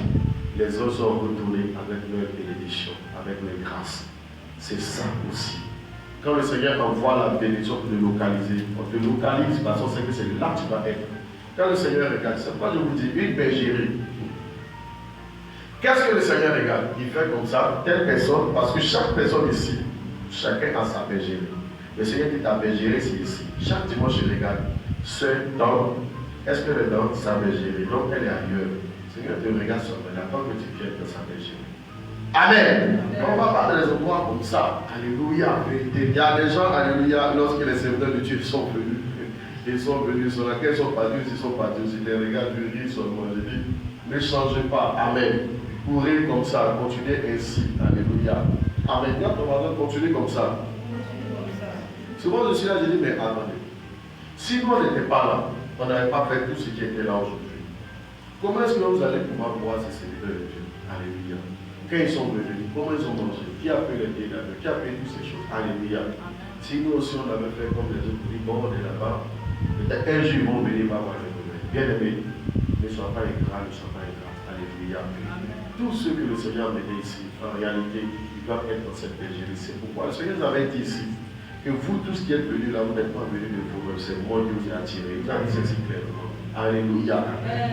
les autres sont retournés avec leur bénédiction, avec leur grâce. C'est ça aussi. Quand le Seigneur envoie la bénédiction pour te localiser, on te localise parce qu'on sait que c'est là que tu vas être. Quand le Seigneur regarde, c'est pourquoi je vous dis, une bergerie. Qu'est-ce que le Seigneur regarde? Il fait comme ça, telle personne, parce que chaque personne ici, chacun a sa bergerie. Le Seigneur dit ta bergerie, c'est ici. Chaque dimanche, je regarde. Seul dans, est-ce que le dans sa bergerie? Donc elle est ailleurs. Le Seigneur te regarde seulement, il attend que tu viennes dans sa bergerie. Amen. On va pas dans les endroits comme ça. Alléluia. Il y a des gens, alléluia, lorsque les serviteurs de Dieu sont venus, ils sont là. Quand ils sont pas Dieu, ils sont pas Dieu. Ils les regardent, je ris seulement. Je dis, ne changez pas. Amen. Courez comme ça, continuez ainsi. Alléluia. Amen. Quand on va continuer comme ça. Souvent je suis là, je dis, mais attendez. Si nous on n'était pas là, on n'avait pas fait tout ce qui était là aujourd'hui. Comment est-ce que vous allez pouvoir voir ces serviteurs de Dieu? Alléluia. Quand ils sont venus, comment ils ont mangé? Qui a fait les dégâts? Qui a fait toutes ces choses? Alléluia. Si nous aussi on avait fait comme les autres, bon, on est là-bas, peut-être un jour ils vont venir voir les problèmes. Bien aimé, ne sois pas ingrat, ne sois pas ingrat. Alléluia. Tout ce que le Seigneur a mené ici, en réalité, ils doivent être dans cette bergerie. C'est pourquoi le Seigneur nous avait dit ici que vous tous qui êtes venus là, vous n'êtes pas venus de vous-même, c'est moi qui vous ai attiré. Il a dit ceci clairement. Alléluia.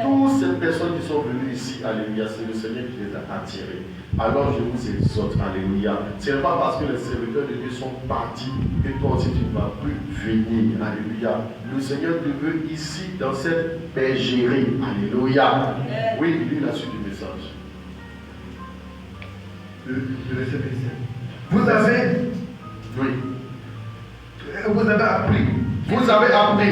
Toutes ces personnes qui sont venues ici, alléluia, c'est le Seigneur qui les a attirés. Alors je vous exhorte, alléluia. Ce n'est pas parce que les serviteurs de Dieu sont partis que toi aussi tu ne vas plus venir. Alléluia. Le Seigneur te veut ici dans cette bergerie. Alléluia. Oui, il lit la suite du message. Vous avez, oui. Vous avez appris. Vous avez appris.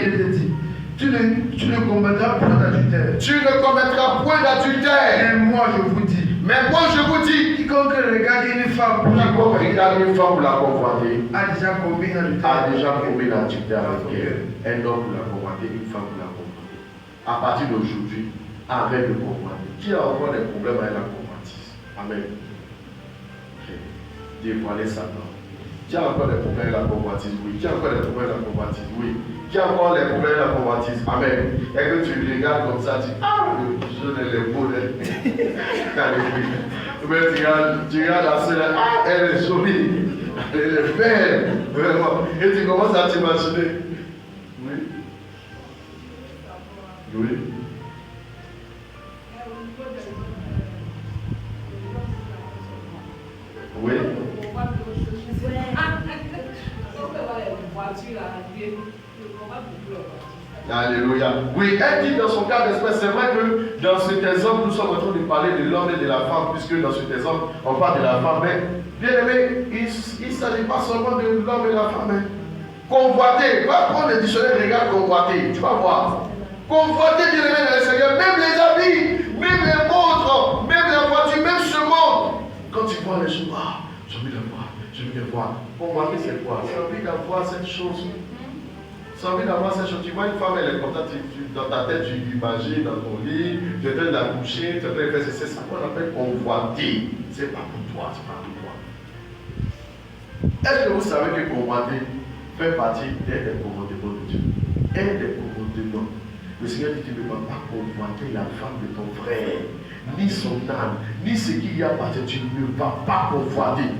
Tu ne commettras point d'adultère. Tu ne commettras point d'adultère. Et moi je vous dis. Mais moi je vous dis. Quiconque regarde une femme pour la Quiconque regarde une femme pour la convoiter. A déjà commis l'adultère. A déjà commis l'adultère avec elle. Un homme pour la convoiter, une femme pour la convoiter. À partir d'aujourd'hui, arrête de convoiter. Qui a encore des problèmes avec la convoitise? Amen. Dévoiler Satan. Qui a encore des problèmes avec la convoitise? Oui. Qui a encore des problèmes avec la convoitise? Oui. Qui a encore des problèmes avec la convoitise? Amen. Et que tu regardes comme ça, tu dis, ah, le jeune, elle est beau. Mais tu regardes la soeur, ah, elle est jolie. Elle est belle. Vraiment. Et tu commences à t'imaginer. Oui. Oui. Oui. Alléluia. Oui, elle dit dans son cas d'espèce, c'est vrai que dans cet exemple, nous sommes en train de parler de l'homme et de la femme, puisque dans cet exemple, on parle de la femme. Mais, bien aimé, il ne s'agit pas seulement de l'homme et la femme. Hein. Convoiter, va prendre le dictionnaire, regarde convoiter, tu vas voir. Convoiter, bien aimé dans le Seigneur, même les habits, même les montres, même la voiture, même ce monde. Quand tu vois les choses, ah, j'ai envie de voir, j'ai envie de voir. Convoiter, c'est quoi? C'est envie d'avoir cette chose. C'est envie d'avoir cette chose. Tu vois une femme, elle est contente, dans ta tête, tu l'imagines dans ton lit, tu es en train de la coucher, tu es en train de faire, c'est ça qu'on appelle convoiter. C'est pas pour toi, c'est pas pour toi. Est-ce que vous savez que convoiter fait partie des commandements de Dieu? Un des commandements. Le Seigneur dit, tu ne vas pas convoiter la femme de ton frère, ni son âme, ni ce qui y appartient. Tu ne vas pas convoiter.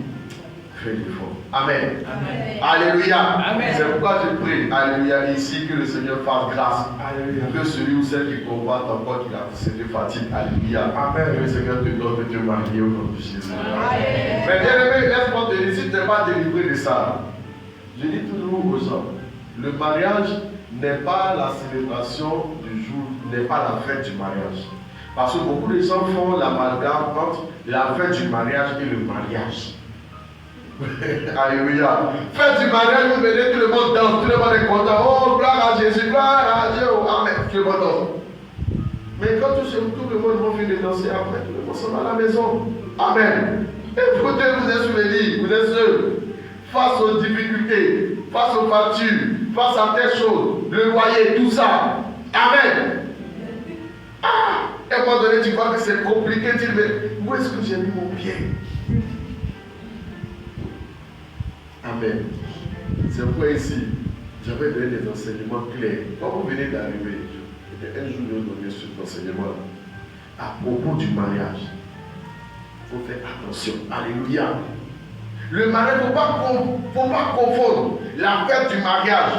Fais l'effort. Amen. Amen. Alléluia. Amen. C'est pourquoi je prie, alléluia, ici, que le Seigneur fasse grâce. Alléluia. Que celui ou celle qui convoite encore, qui a cette fatigue. Alléluia. Amen. Que le Seigneur te donne de te marier au nom de Jésus. Amen. Mais bien aimé, laisse-moi te dire, si tu n'es pas délivré de ça, je dis toujours aux gens, le mariage n'est pas la célébration du jour, n'est pas la fête du mariage. Parce que beaucoup de gens font l'amalgame entre la fête du mariage et le mariage. Alléluia. Fête du mariage, vous venez, tout le monde danse, tout le monde est content. Oh, gloire à Jésus, gloire à Dieu. Amen. Tout le monde danse. Mais quand tout le monde va finir de danser, après, tout le monde s'en va à la maison. Amen. Écoutez, vous êtes sur les lits, vous êtes seuls. Face aux difficultés, face aux factures, face à telle chose, le loyer, tout ça. Amen. Ah, à un moment donné, tu vois que c'est compliqué. Tu dis, mais où est-ce que j'ai mis mon pied? Amen. C'est pourquoi ici, j'avais donné des enseignements clairs. Quand vous venez d'arriver, un jour, je vais donner cet enseignement à propos du mariage. Il faut faire attention. Alléluia. Le mariage, il ne faut pas confondre la fête du mariage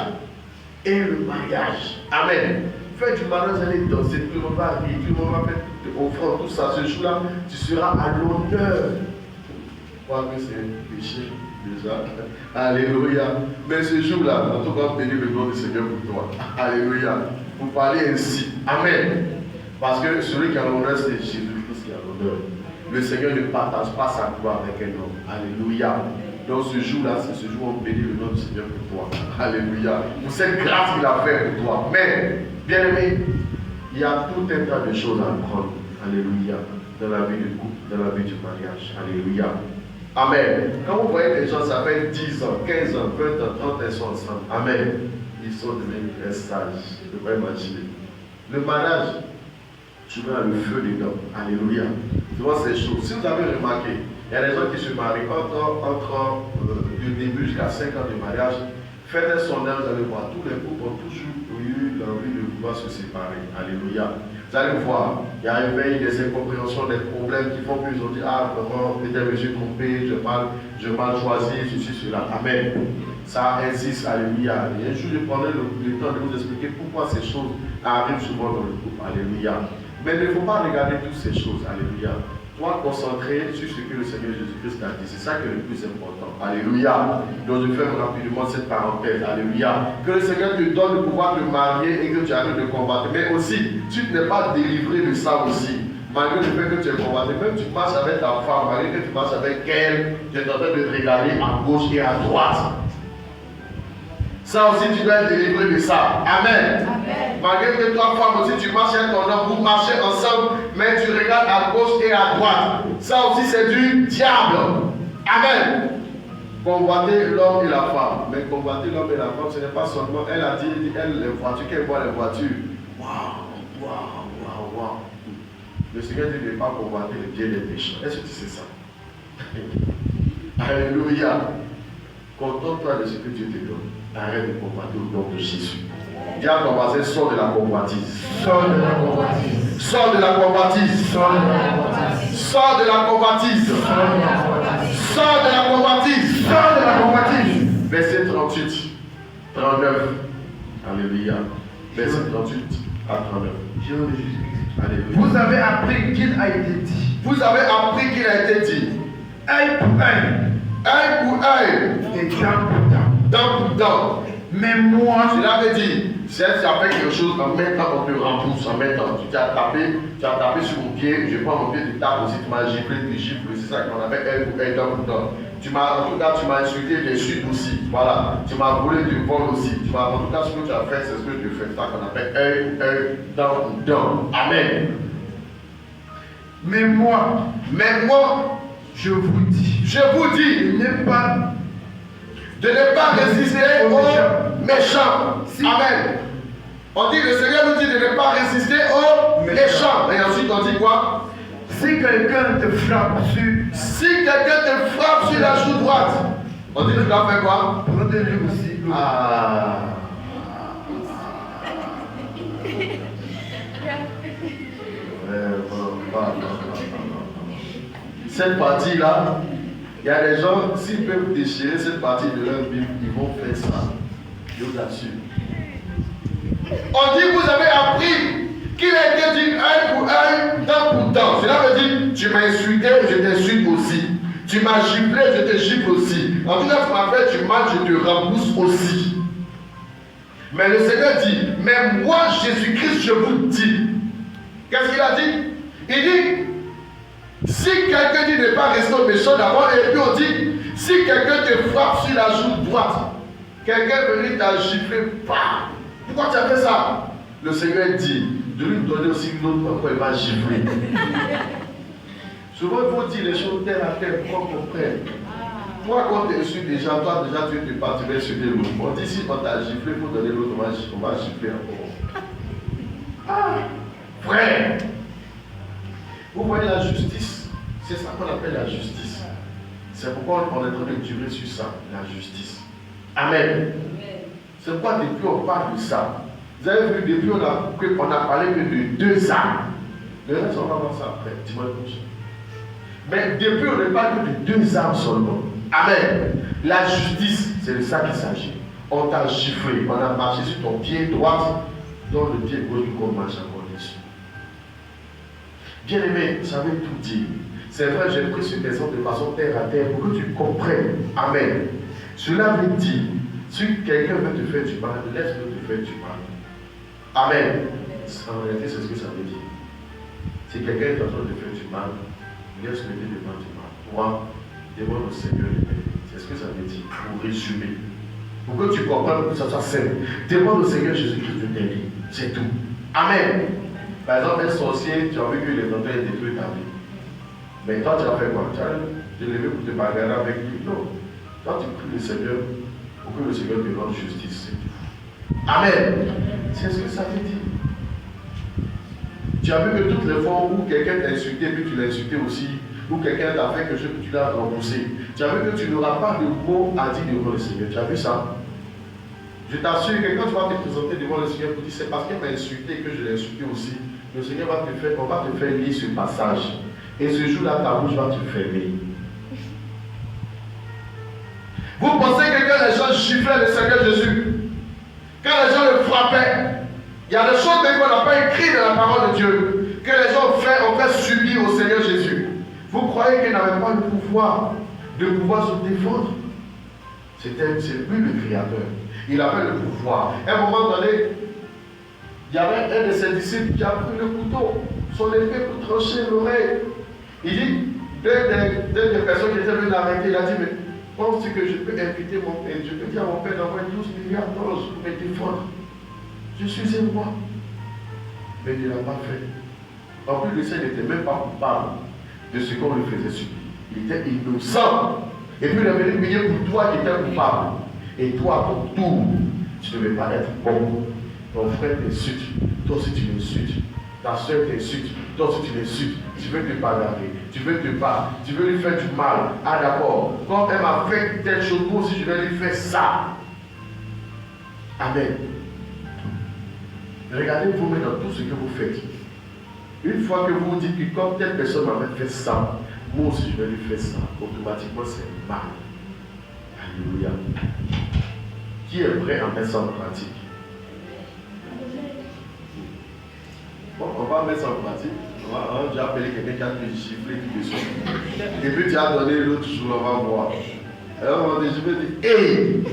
et le mariage. Amen. Fête du mariage, allez danser, tout le monde va rire, tout le monde va faire offrande, tout ça. Ce jour-là, tu seras à l'honneur. Crois que c'est un péché déjà. Alléluia. Mais ce jour-là, en tout cas, bénir le nom du Seigneur pour toi. Alléluia. Vous parlez ainsi. Amen. Parce que celui qui a l'honneur, c'est Jésus-Christ qui a l'honneur. Le Seigneur ne partage pas sa gloire avec un homme. Alléluia. Donc ce jour-là, c'est ce jour où on bénit le nom du Seigneur pour toi. Alléluia. Pour cette grâce qu'il a fait pour toi. Mais, bien aimé, il y a tout un tas de choses à apprendre. Alléluia. Dans la vie du couple, dans la vie du mariage. Alléluia. Amen. Quand vous voyez des gens, ça fait 10 ans, 15 ans, 20 ans, 30 ans, ils sont ensemble. Amen. Ils sont devenus très sages. Je ne peux pas imaginer. Le mariage, tu mets le feu dedans. Alléluia. Tu vois ces choses. Si vous avez remarqué, il y a des gens qui se marient entre du début jusqu'à 5 ans de mariage. Faites un sondage, vous allez voir. Tous les couples ont toujours eu l'envie de pouvoir se séparer. Alléluia. Vous allez voir, il y a un veille, des incompréhensions, des problèmes qui font qu'ils ont dit, ah vraiment, peut-être je me suis trompé, je mal choisi, ceci, cela. Amen. Ça insiste, alléluia. Et un jour, je prendrai le temps de vous expliquer pourquoi ces choses arrivent souvent dans le couple. Alléluia. Mais il ne faut pas regarder toutes ces choses. Alléluia. Toi, concentrer sur ce que le Seigneur Jésus-Christ a dit. C'est ça qui est le plus important. Alléluia. Donc, je ferme rapidement cette parenthèse. Alléluia. Que le Seigneur te donne le pouvoir de marier et que tu arrêtes de combattre. Mais aussi, tu n'es pas délivré de ça aussi. Malgré le fait que tu es combattu, même tu marches avec ta femme, malgré que tu marches avec elle, tu es en train de te regarder à gauche et à droite. Ça aussi, tu dois être délivré de ça. Amen. Amen. Malgré que toi, femme aussi, tu marches avec ton homme, vous marchez ensemble, mais tu regardes à gauche et à droite. Ça aussi, c'est du diable. Amen. Convoiter l'homme et la femme. Mais convoiter l'homme et la femme, ce n'est pas seulement, elle a dit, elle, les voitures, qu'elle voit les voitures. Waouh, waouh, waouh, waouh. Le Seigneur dit de ne pas convoiter les biens des pécheurs. Est-ce que tu sais ça? Alléluia. Contente-toi de ce que Dieu te donne. Arrête de combattre au nom de Jésus. Dis à ton voisin, sors de la convoitise. Sors de la convoitise. Sors de la convoitise. Sors de la convoitise. Sors de la convoitise. Sors de la convoitise. Sors de la convoitise. Verset 38, 39. Alléluia. Verset 38 à 39. Alléluia. Vous avez appris qu'il a été dit. Vous avez appris qu'il a été dit. Œil pour œil. Œil pour œil. Et dent pour dent. Dent pour dent. Mais moi, Cela veut dire, si tu as fait quelque chose, en même temps, on te rembourse. En même temps, tu as tapé sur mon pied, je prends mon pied, tu tapes aussi, tu m'as giflé, tu gifles, c'est ça qu'on appelle un don. En tout cas, tu m'as insulté, j'insulte aussi. Voilà. Tu m'as volé, tu voles aussi. En tout cas, ce que tu as fait, c'est ce que tu fais. C'est ça qu'on appelle un don. Amen. mais moi, je vous dis, de ne pas résister aux méchants. Amen. On dit, le Seigneur nous dit de ne pas résister aux méchants. Et ensuite, on dit quoi? si quelqu'un te frappe sur la joue droite, on dit, tu dois faire quoi? Rendez-lui aussi. Cette partie-là, il y a des gens, s'ils peuvent déchirer cette partie de leur Bible, ils vont faire ça. Je vous assure. On dit, vous avez appris qu'il a été dit œil pour œil, dent pour dent. Cela veut dire, tu m'as insulté, je t'insulte aussi. Tu m'as giflé, je te gifle aussi. En tout cas, tu m'as fait du mal, je te rembourse aussi. Mais le Seigneur dit, mais moi, Jésus-Christ, je vous dis. Qu'est-ce qu'il a dit? Il dit, si quelqu'un dit de ne pas rester au méchant d'abord, et puis on dit, si quelqu'un te frappe sur la joue droite, quelqu'un venait t'a giflé, pourquoi tu as fait ça? Le Seigneur dit, de lui donner aussi l'autre pourquoi il va gifler. Souvent, il faut dire les choses terre à terre pour qu'on comprenne. Toi, quand tu insultes déjà, toi, déjà, tu es parti, tu vas insulter l'autre. On dit, si on t'a giflé, il faut donner l'autre, on va gifler encore. Frère, vous voyez la justice, c'est ça qu'on appelle la justice. C'est pourquoi on est en train de durer sur ça, la justice. Amen. C'est pourquoi depuis on parle de ça. Vous avez vu, depuis on a parlé que de 2 armes. Le reste, on va voir ça après, dimanche prochain. Mais depuis on ne parle que de 2 armes seulement. Amen. La justice, c'est de ça qu'il s'agit. On t'a giflé, on a marché sur ton pied droit, dans le pied gauche, qu'on marche encore dessus. Bien aimé, ça veut tout dire. C'est vrai, j'ai pris ce exemple de façon terre à terre pour que tu comprennes. Amen. Cela veut dire, si quelqu'un veut te faire du mal, laisse-le te faire du mal. Amen. En réalité, c'est ce que ça veut dire. Si quelqu'un est en train de te faire du mal, laisse-le te faire du mal. Toi, demande au Seigneur de t'aider. C'est ce que ça veut dire, pour résumer. Pour que tu comprennes, que ça soit simple. Demande au Seigneur Jésus-Christ de t'aider. C'est tout. Amen. Par exemple, un sorcier, tu as vu qu'il est en train de détruire ta vie. Mais toi, tu as fait quoi? Tu as levé pour te bagarrer avec lui? Non. Toi, tu pries le Seigneur pour que le Seigneur te rende justice. Amen. C'est ce que ça veut dire. Tu as vu que toutes les fois où quelqu'un t'a insulté, puis tu l'as insulté aussi, ou quelqu'un t'a fait quelque chose que tu l'as remboursé, tu as vu que tu n'auras pas de mots à dire devant le Seigneur. Tu as vu ça? Je t'assure que quand tu vas te présenter devant le Seigneur pour dire c'est parce qu'il m'a insulté que je l'ai insulté aussi, le Seigneur va te faire, on va te faire lire ce passage. Et ce jour-là, ta bouche va te fermer. Vous pensez que quand les gens giflaient le Seigneur Jésus, quand les gens le frappaient, il y a des choses qu'on n'a pas écrites dans la parole de Dieu, que les gens ont fait subir au Seigneur Jésus. Vous croyez qu'il n'avait pas le pouvoir de pouvoir se défendre? C'est lui le Créateur. Il avait le pouvoir. À un moment donné, il y avait un de ses disciples qui a pris le couteau, son épée pour trancher l'oreille. Il dit, deux des personnes qui étaient venues l'arrêter, il a dit, mais penses-tu que je peux inviter mon père? Je peux dire à mon père d'envoyer 12 milliards d'anges pour me défendre. Je suis un roi. Mais il ne l'a pas fait. En plus de ça, il n'était même pas coupable de ce qu'on lui faisait subir. Il était innocent. Et puis il avait prié pour toi qui étais coupable. Et toi, à ton tour, tu ne devais pas être bon. Ton frère t'insulte, toi aussi tu l'insultes. Ta soeur t'insulte, toi aussi tu l'insultes. Tu veux te bagarrer, tu veux te battre, tu veux lui faire du mal. Ah d'accord, comme elle m'a fait telle chose, moi aussi je vais lui faire ça. Amen. Regardez vous-même dans tout ce que vous faites. Une fois que vous dites que comme telle personne m'avait fait ça, moi aussi je vais lui faire ça. Automatiquement c'est mal. Alléluia. Qui est prêt à mettre ça en pratique? Bon, on va mettre ça en pratique. On va appeler quelqu'un qui a pu gifler tout dessus. Et puis tu as donné l'autre jour, on va voir. Alors on va dire, je vais dire, hey!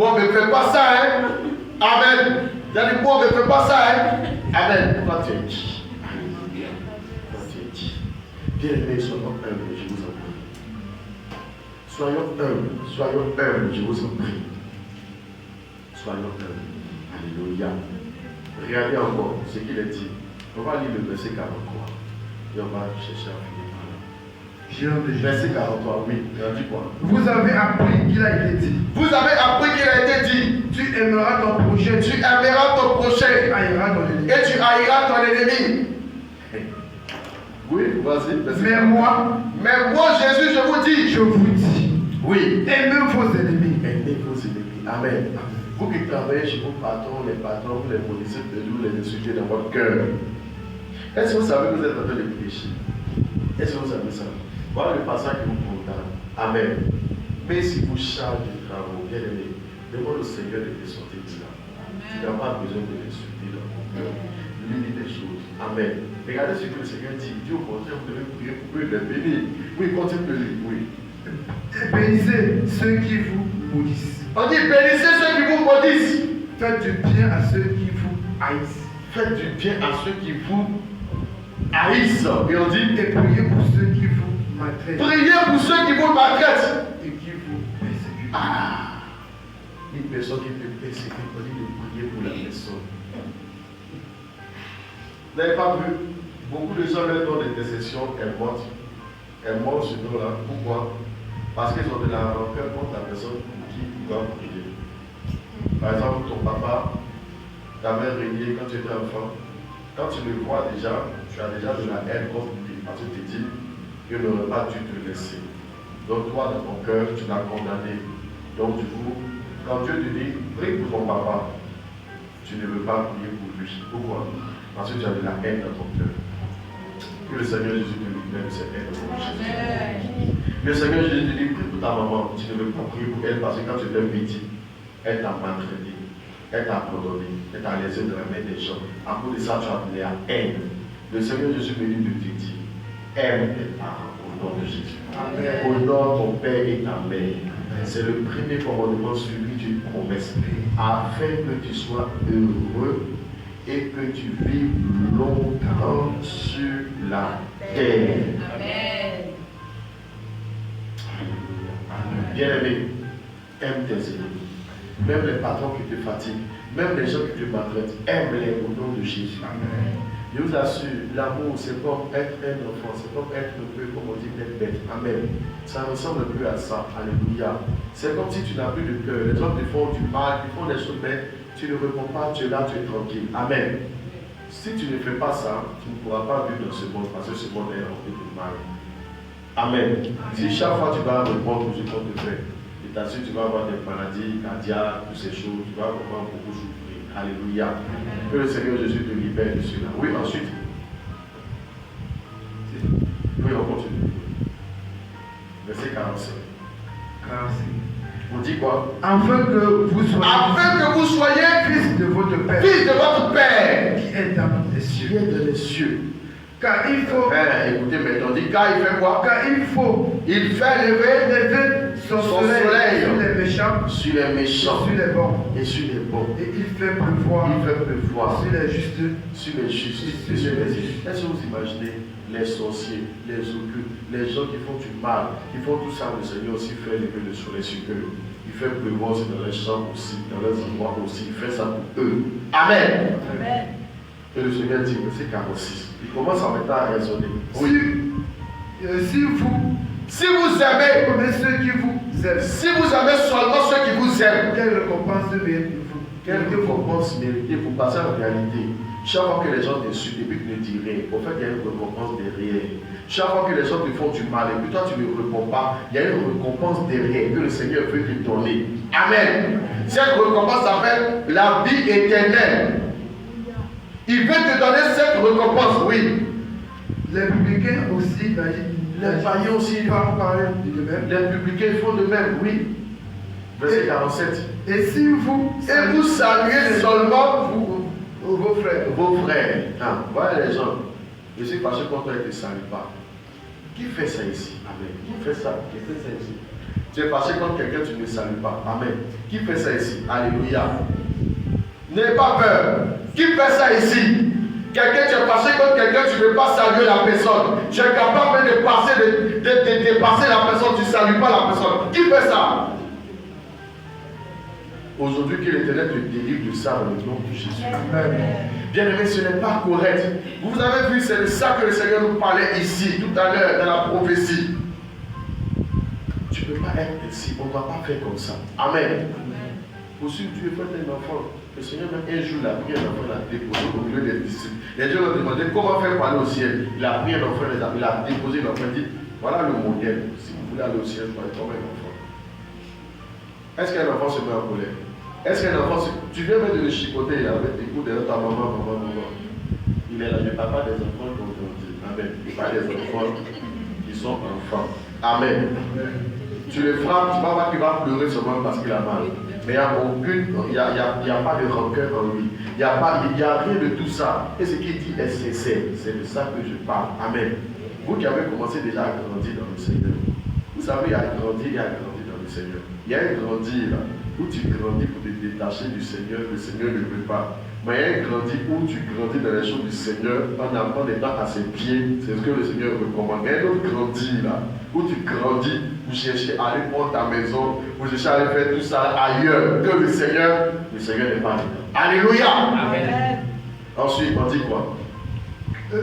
Bon, ne fais pas ça, hein. Amen. Il a dit, bon, ne fais pas ça, hein. Amen. Pourquoi tu es qui? Pourquoi tu es qui? Bien-aimés, soyons humbles, je vous en prie. Soyons humbles, je vous en prie. Soyons humbles. Alléluia. Regardez encore ce qu'il est dit. On va lire le verset 43. Et on va chercher à finir par là. Verset 43, oui. Il a dit quoi? Vous avez appris qu'il a été dit. Vous avez appris qu'il a été dit. Tu aimeras ton prochain. Tu aimeras ton prochain. Tu haïras ton ennemi. Et tu haïras ton ennemi. Oui, vas-y. Mais moi, Jésus, je vous dis. je vous dis. Oui. Aimez vos ennemis. Aimez vos ennemis. Amen. Vous qui travaillez chez vos patrons, vous les connaissez de nous, les insulter dans votre cœur. Est-ce que vous savez que vous êtes en train de pécher? Est-ce que vous savez ça? Voilà le passage qui vous condamne. Amen. Mais si vous chargez du travail, bien aimé, demande au Seigneur de te sortir de là. Tu n'as pas besoin de l'insulter dans ton cœur. Lui dit des choses. Amen. Regardez ce que le Seigneur dit. Il dit au contraire, vous devez prier pour eux, les bénir. Oui, continue de lire. Oui. Bénissez ceux qui vous maudissent. On dit bénissez ceux qui vous maudissent. Faites du bien à ceux qui vous haïssent. Faites du bien à ceux qui vous haïssent. Et on dit Et priez pour ceux qui vous maltraitent. priez pour ceux qui vous maltraitent. Et qui vous persécutent. Ah, une personne qui peut persécuter, on dit de prier pour la personne. Vous n'avez pas vu? Beaucoup de gens, leur don d'intercession, elles montent ce nom-là. Pourquoi? Parce qu'ils ont de la rancœur contre la personne pour qui ils doivent prier. Par exemple, ton papa, ta mère régné quand tu étais enfant, quand tu le vois déjà, tu as déjà de la haine contre lui. Parce que tu te dis qu'il n'aurait pas dû te laisser. Donc toi, dans ton cœur, tu l'as condamné. Donc du coup, quand Dieu te dit, prie pour ton papa, tu ne veux pas prier pour lui. Pourquoi? Parce que tu as de la haine dans ton cœur. Que le Seigneur Jésus te libère de cette haine dans ton cœur. Le Seigneur Jésus te dit, prie pour ta maman. Tu ne veux pas prier pour elle parce que quand tu étais petit, elle t'a maltraité, elle t'a abandonné, elle t'a laissé de la main des gens. À cause de ça, tu as de la haine. Le Seigneur Jésus me dit de te dire, aime tes parents au nom de Jésus. Honore ton père et ta mère. C'est le premier commandement suivi d'une promesse, afin que tu sois heureux et que tu vives longtemps sur la terre. Amen. Bien-aimé, aime tes ennemis. Même les patrons qui te fatiguent, même les gens qui te maltraitent, aime-les au nom de Jésus. Amen. Je vous assure, l'amour, c'est comme être un enfant, c'est comme être un peu, comme on dit, une bête. Amen. Ça ressemble un peu à ça. Alléluia. C'est comme si tu n'as plus de cœur. Les gens te font du mal, ils font des choses, mais tu ne réponds pas, tu es là, tu es tranquille. Amen. Si tu ne fais pas ça, tu ne pourras pas vivre dans ce monde, parce que ce monde est rempli de mal. Amen. Si chaque fois tu vas répondre aux ce qu'on te fait, et t'assures tu vas avoir des maladies cardiaques, toutes ces choses, tu vas vraiment beaucoup souffrir. Alléluia. Que le Seigneur Jésus te libère de cela. Oui, ensuite. Oui, on continue. Verset 45. 45. On dit quoi? Afin que vous soyez fils de votre Père. Fils de votre Père. Qui est dans les cieux. Qui est dans les cieux. Car il faut. Écoutez, mais on dit car il fait quoi? Car il faut. Il fait lever son soleil sur les méchants. Sur les méchants. Sur les bons. Et sur les bons. Et il fait pleuvoir. Il fait pleuvoir. Sur les justes. Sur les justes. Et sur les justes. Est-ce que vous imaginez les sorciers, les occultes, les gens qui font du mal, qui font tout ça, le Seigneur aussi fait lever le soleil sur eux. Il fait pleuvoir aussi dans les champs aussi, dans les endroits aussi. Il fait ça pour eux. Amen. Amen. Et le Seigneur dit, verset 46. Il commence en maintenant à raisonner. Oui. Si vous aimez ceux qui vous aiment, si vous aimez seulement ceux qui vous aiment, quelle récompense méritez-vous? Quelle récompense méritez-vous? Parce qu'en réalité, chaque fois que les gens t'insultent et puis tu ne dis rien, au fait, il y a une récompense derrière. Chaque fois que les gens te font du mal et puis toi tu ne réponds pas, il y a une récompense derrière que le Seigneur veut te donner. Amen. Cette récompense s'appelle la vie éternelle. Il veut te donner cette récompense, oui. Les publicains aussi, les païens aussi font pareil. Les publicains font de même, oui. Verset 47. Et si vous saluez seulement vos frères. Vos frères. Ah, voilà les gens. Je suis fâché contre toi et ne te salue pas. Qui fait ça ici? Amen. Qui fait ça? Qui fait ça ici? Tu es fâché contre quelqu'un, tu ne le salues pas. Amen. Qui fait ça ici? Alléluia. N'ayez pas peur. Qui fait ça ici? Quelqu'un, tu es fâché contre quelqu'un, tu ne veux pas saluer la personne. Tu es capable de dépasser la personne, tu ne salues pas la personne. Qui fait ça? Aujourd'hui, que l'Éternel te délivre de ça dans le nom de Jésus. Amen. Bien aimé, ce n'est pas correct. Vous avez vu, c'est de ça que le Seigneur nous parlait ici, tout à l'heure, dans la prophétie. Tu ne peux pas être ici, on ne va pas faire comme ça. Amen. Aussi, tu es fait un enfant. Le Seigneur, même un jour, il a pris un enfant, il l'a déposé au milieu des disciples. Les gens lui ont demandé comment faire pour aller au ciel. Il a pris un enfant, il a déposé l'enfant, il dit voilà le modèle. Si vous voulez aller au ciel, vous allez comme un enfant. Est-ce qu'un enfant se met en colère? Est-ce qu'un enfant se... Tu viens même de le chicoter, il avait des coups derrière ta maman. Il est là, je ne parle pas des enfants qui ont grandi. Amen. Je parle des enfants qui sont enfants. Amen. Tu le frappes, tu ne vas pas qu'il va pleurer seulement parce qu'il a mal. Mais il n'y a pas de rancœur en lui. Il n'y a rien de tout ça. Et ce qu'il dit est sincère. C'est de ça que je parle. Amen. Vous qui avez commencé déjà à grandir dans le Seigneur. Vous savez, il y a grandi dans le Seigneur. Il y a un grandir là, où tu grandis pour te détacher du Seigneur. Le Seigneur ne veut pas. Mais il y a un grandir où tu grandis dans les choses du Seigneur en étant à ses pieds. C'est ce que le Seigneur recommande. Il y a un autre grandir là, où tu grandis. Vous cherchez à aller prendre ta maison, vous cherchez à aller faire tout ça ailleurs que le Seigneur n'est pas dedans. Alléluia. Amen. Ensuite, on dit quoi? Que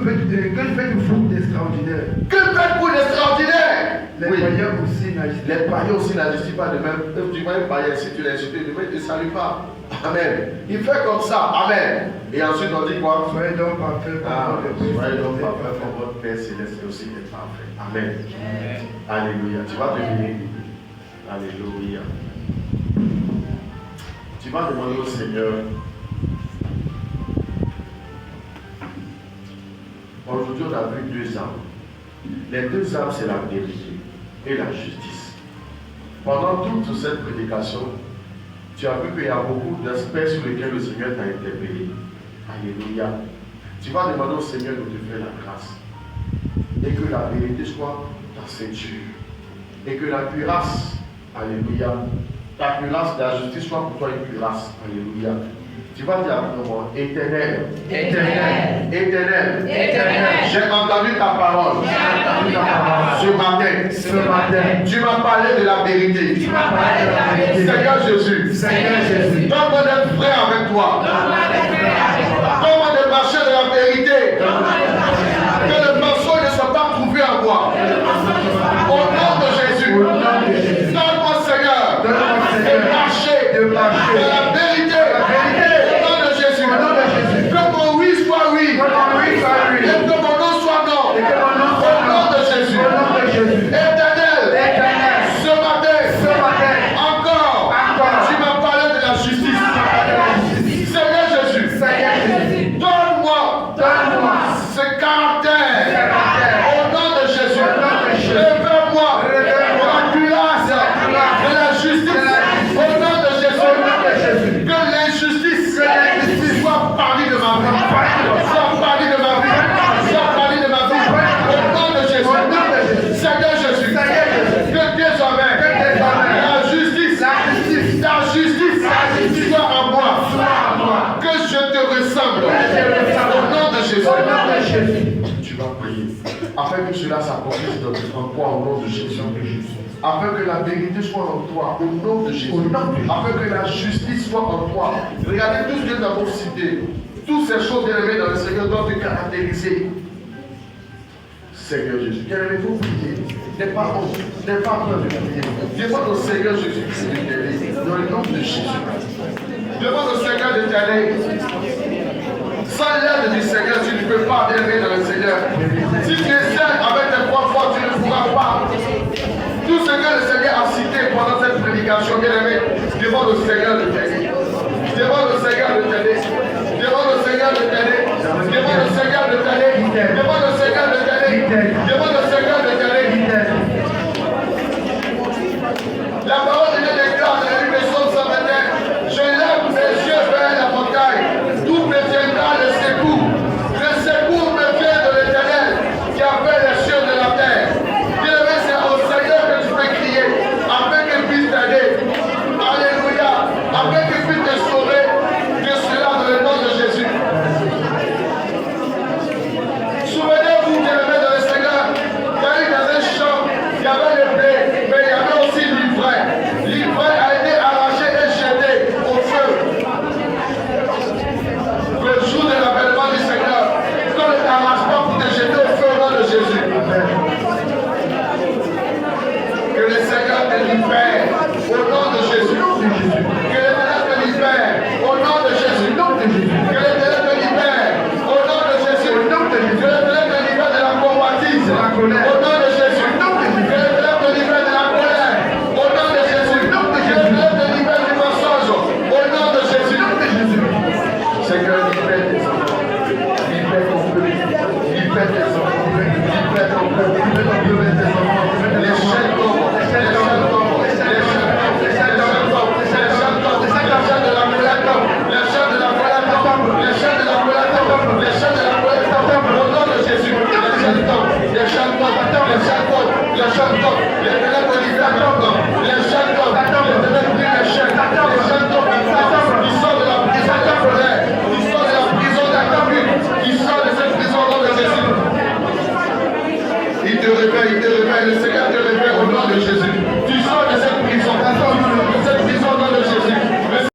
faites-vous d'extraordinaire? Que faites-vous d'extraordinaire? Les païens aussi n'agissent pas. Les païens aussi n'agissent pas de même. Tu vois un païen, si tu l'as insulté, il ne te salue pas. Amen. Il fait comme ça. Amen. Et ensuite, on dit quoi? Soyez donc parfaits soyez donc parfaits comme votre Père Céleste aussi est parfait. Amen. Alléluia. Tu vas devenir. Alléluia. Tu vas demander au Seigneur. Aujourd'hui, on a vu deux armes. Les deux armes, c'est la vérité et la justice. Pendant toute cette prédication, tu as vu qu'il y a beaucoup d'aspects sur lesquels le Seigneur t'a interpellé. Alléluia. Tu vas demander au Seigneur de te faire la grâce. Et que la vérité soit ta ceinture. Et que la cuirasse, alléluia, ta cuirasse de la justice soit pour toi une cuirasse. Alléluia. Tu vas dire avec moi, Éternel, Éternel, Éternel, Éternel, j'ai entendu ta parole. Ce matin, tu m'as parlé de la vérité. Seigneur Jésus, donne-moi d'être vrai avec toi. Donne-moi de marcher de la vérité. Que le mensonge ne soit pas prouvé en moi. Au nom de Jésus, donne-moi Seigneur de marcher de la vérité. Que mon oui soit oui. Et que mon non soit non. Au nom de Jésus. Éternel, ce matin, encore, tu m'as parlé de la justice. Seigneur Jésus, donne-moi ce caractère. Au nom de Jésus. Révèle-moi la cuirasse de la justice. Au nom de Jésus. Que l'injustice soit parmi de ma vie. Soit parmi de ma vie. Soit parmi de ma vie. Au nom de Jésus. Seigneur Jésus. Que désormais la justice soit en moi. Que je te ressemble. Au nom de Jésus. Tu vas prier. Afin que cela s'accomplisse en toi au nom de Jésus. Afin que la vérité soit en toi au nom de Jésus. Afin que la justice soit en toi. Regardez tout ce que nous avons cité. Toutes ces choses bien-aimées dans le Seigneur doivent te caractériser. Seigneur Jésus, qu'aimez-vous prier? N'aie pas honte, n'aie pas peur de prier. Demande au Seigneur Jésus de t'aider dans le nom de Jésus. Demande au Seigneur de t'aider. Sans l'aide du Seigneur, tu ne peux pas aimer dans le Seigneur. Si tu es seul avec tes propres forces, tu ne pourras pas. Tout ce que le Seigneur a cité pendant cette prédication, bien-aimé, demande au Seigneur de t'aider. Demande au Seigneur de t'aider. Demande au Seigneur de t'aider. Demande au Seigneur de t'aider. Demande au Seigneur de t'aider. Demande au Seigneur de t'aider.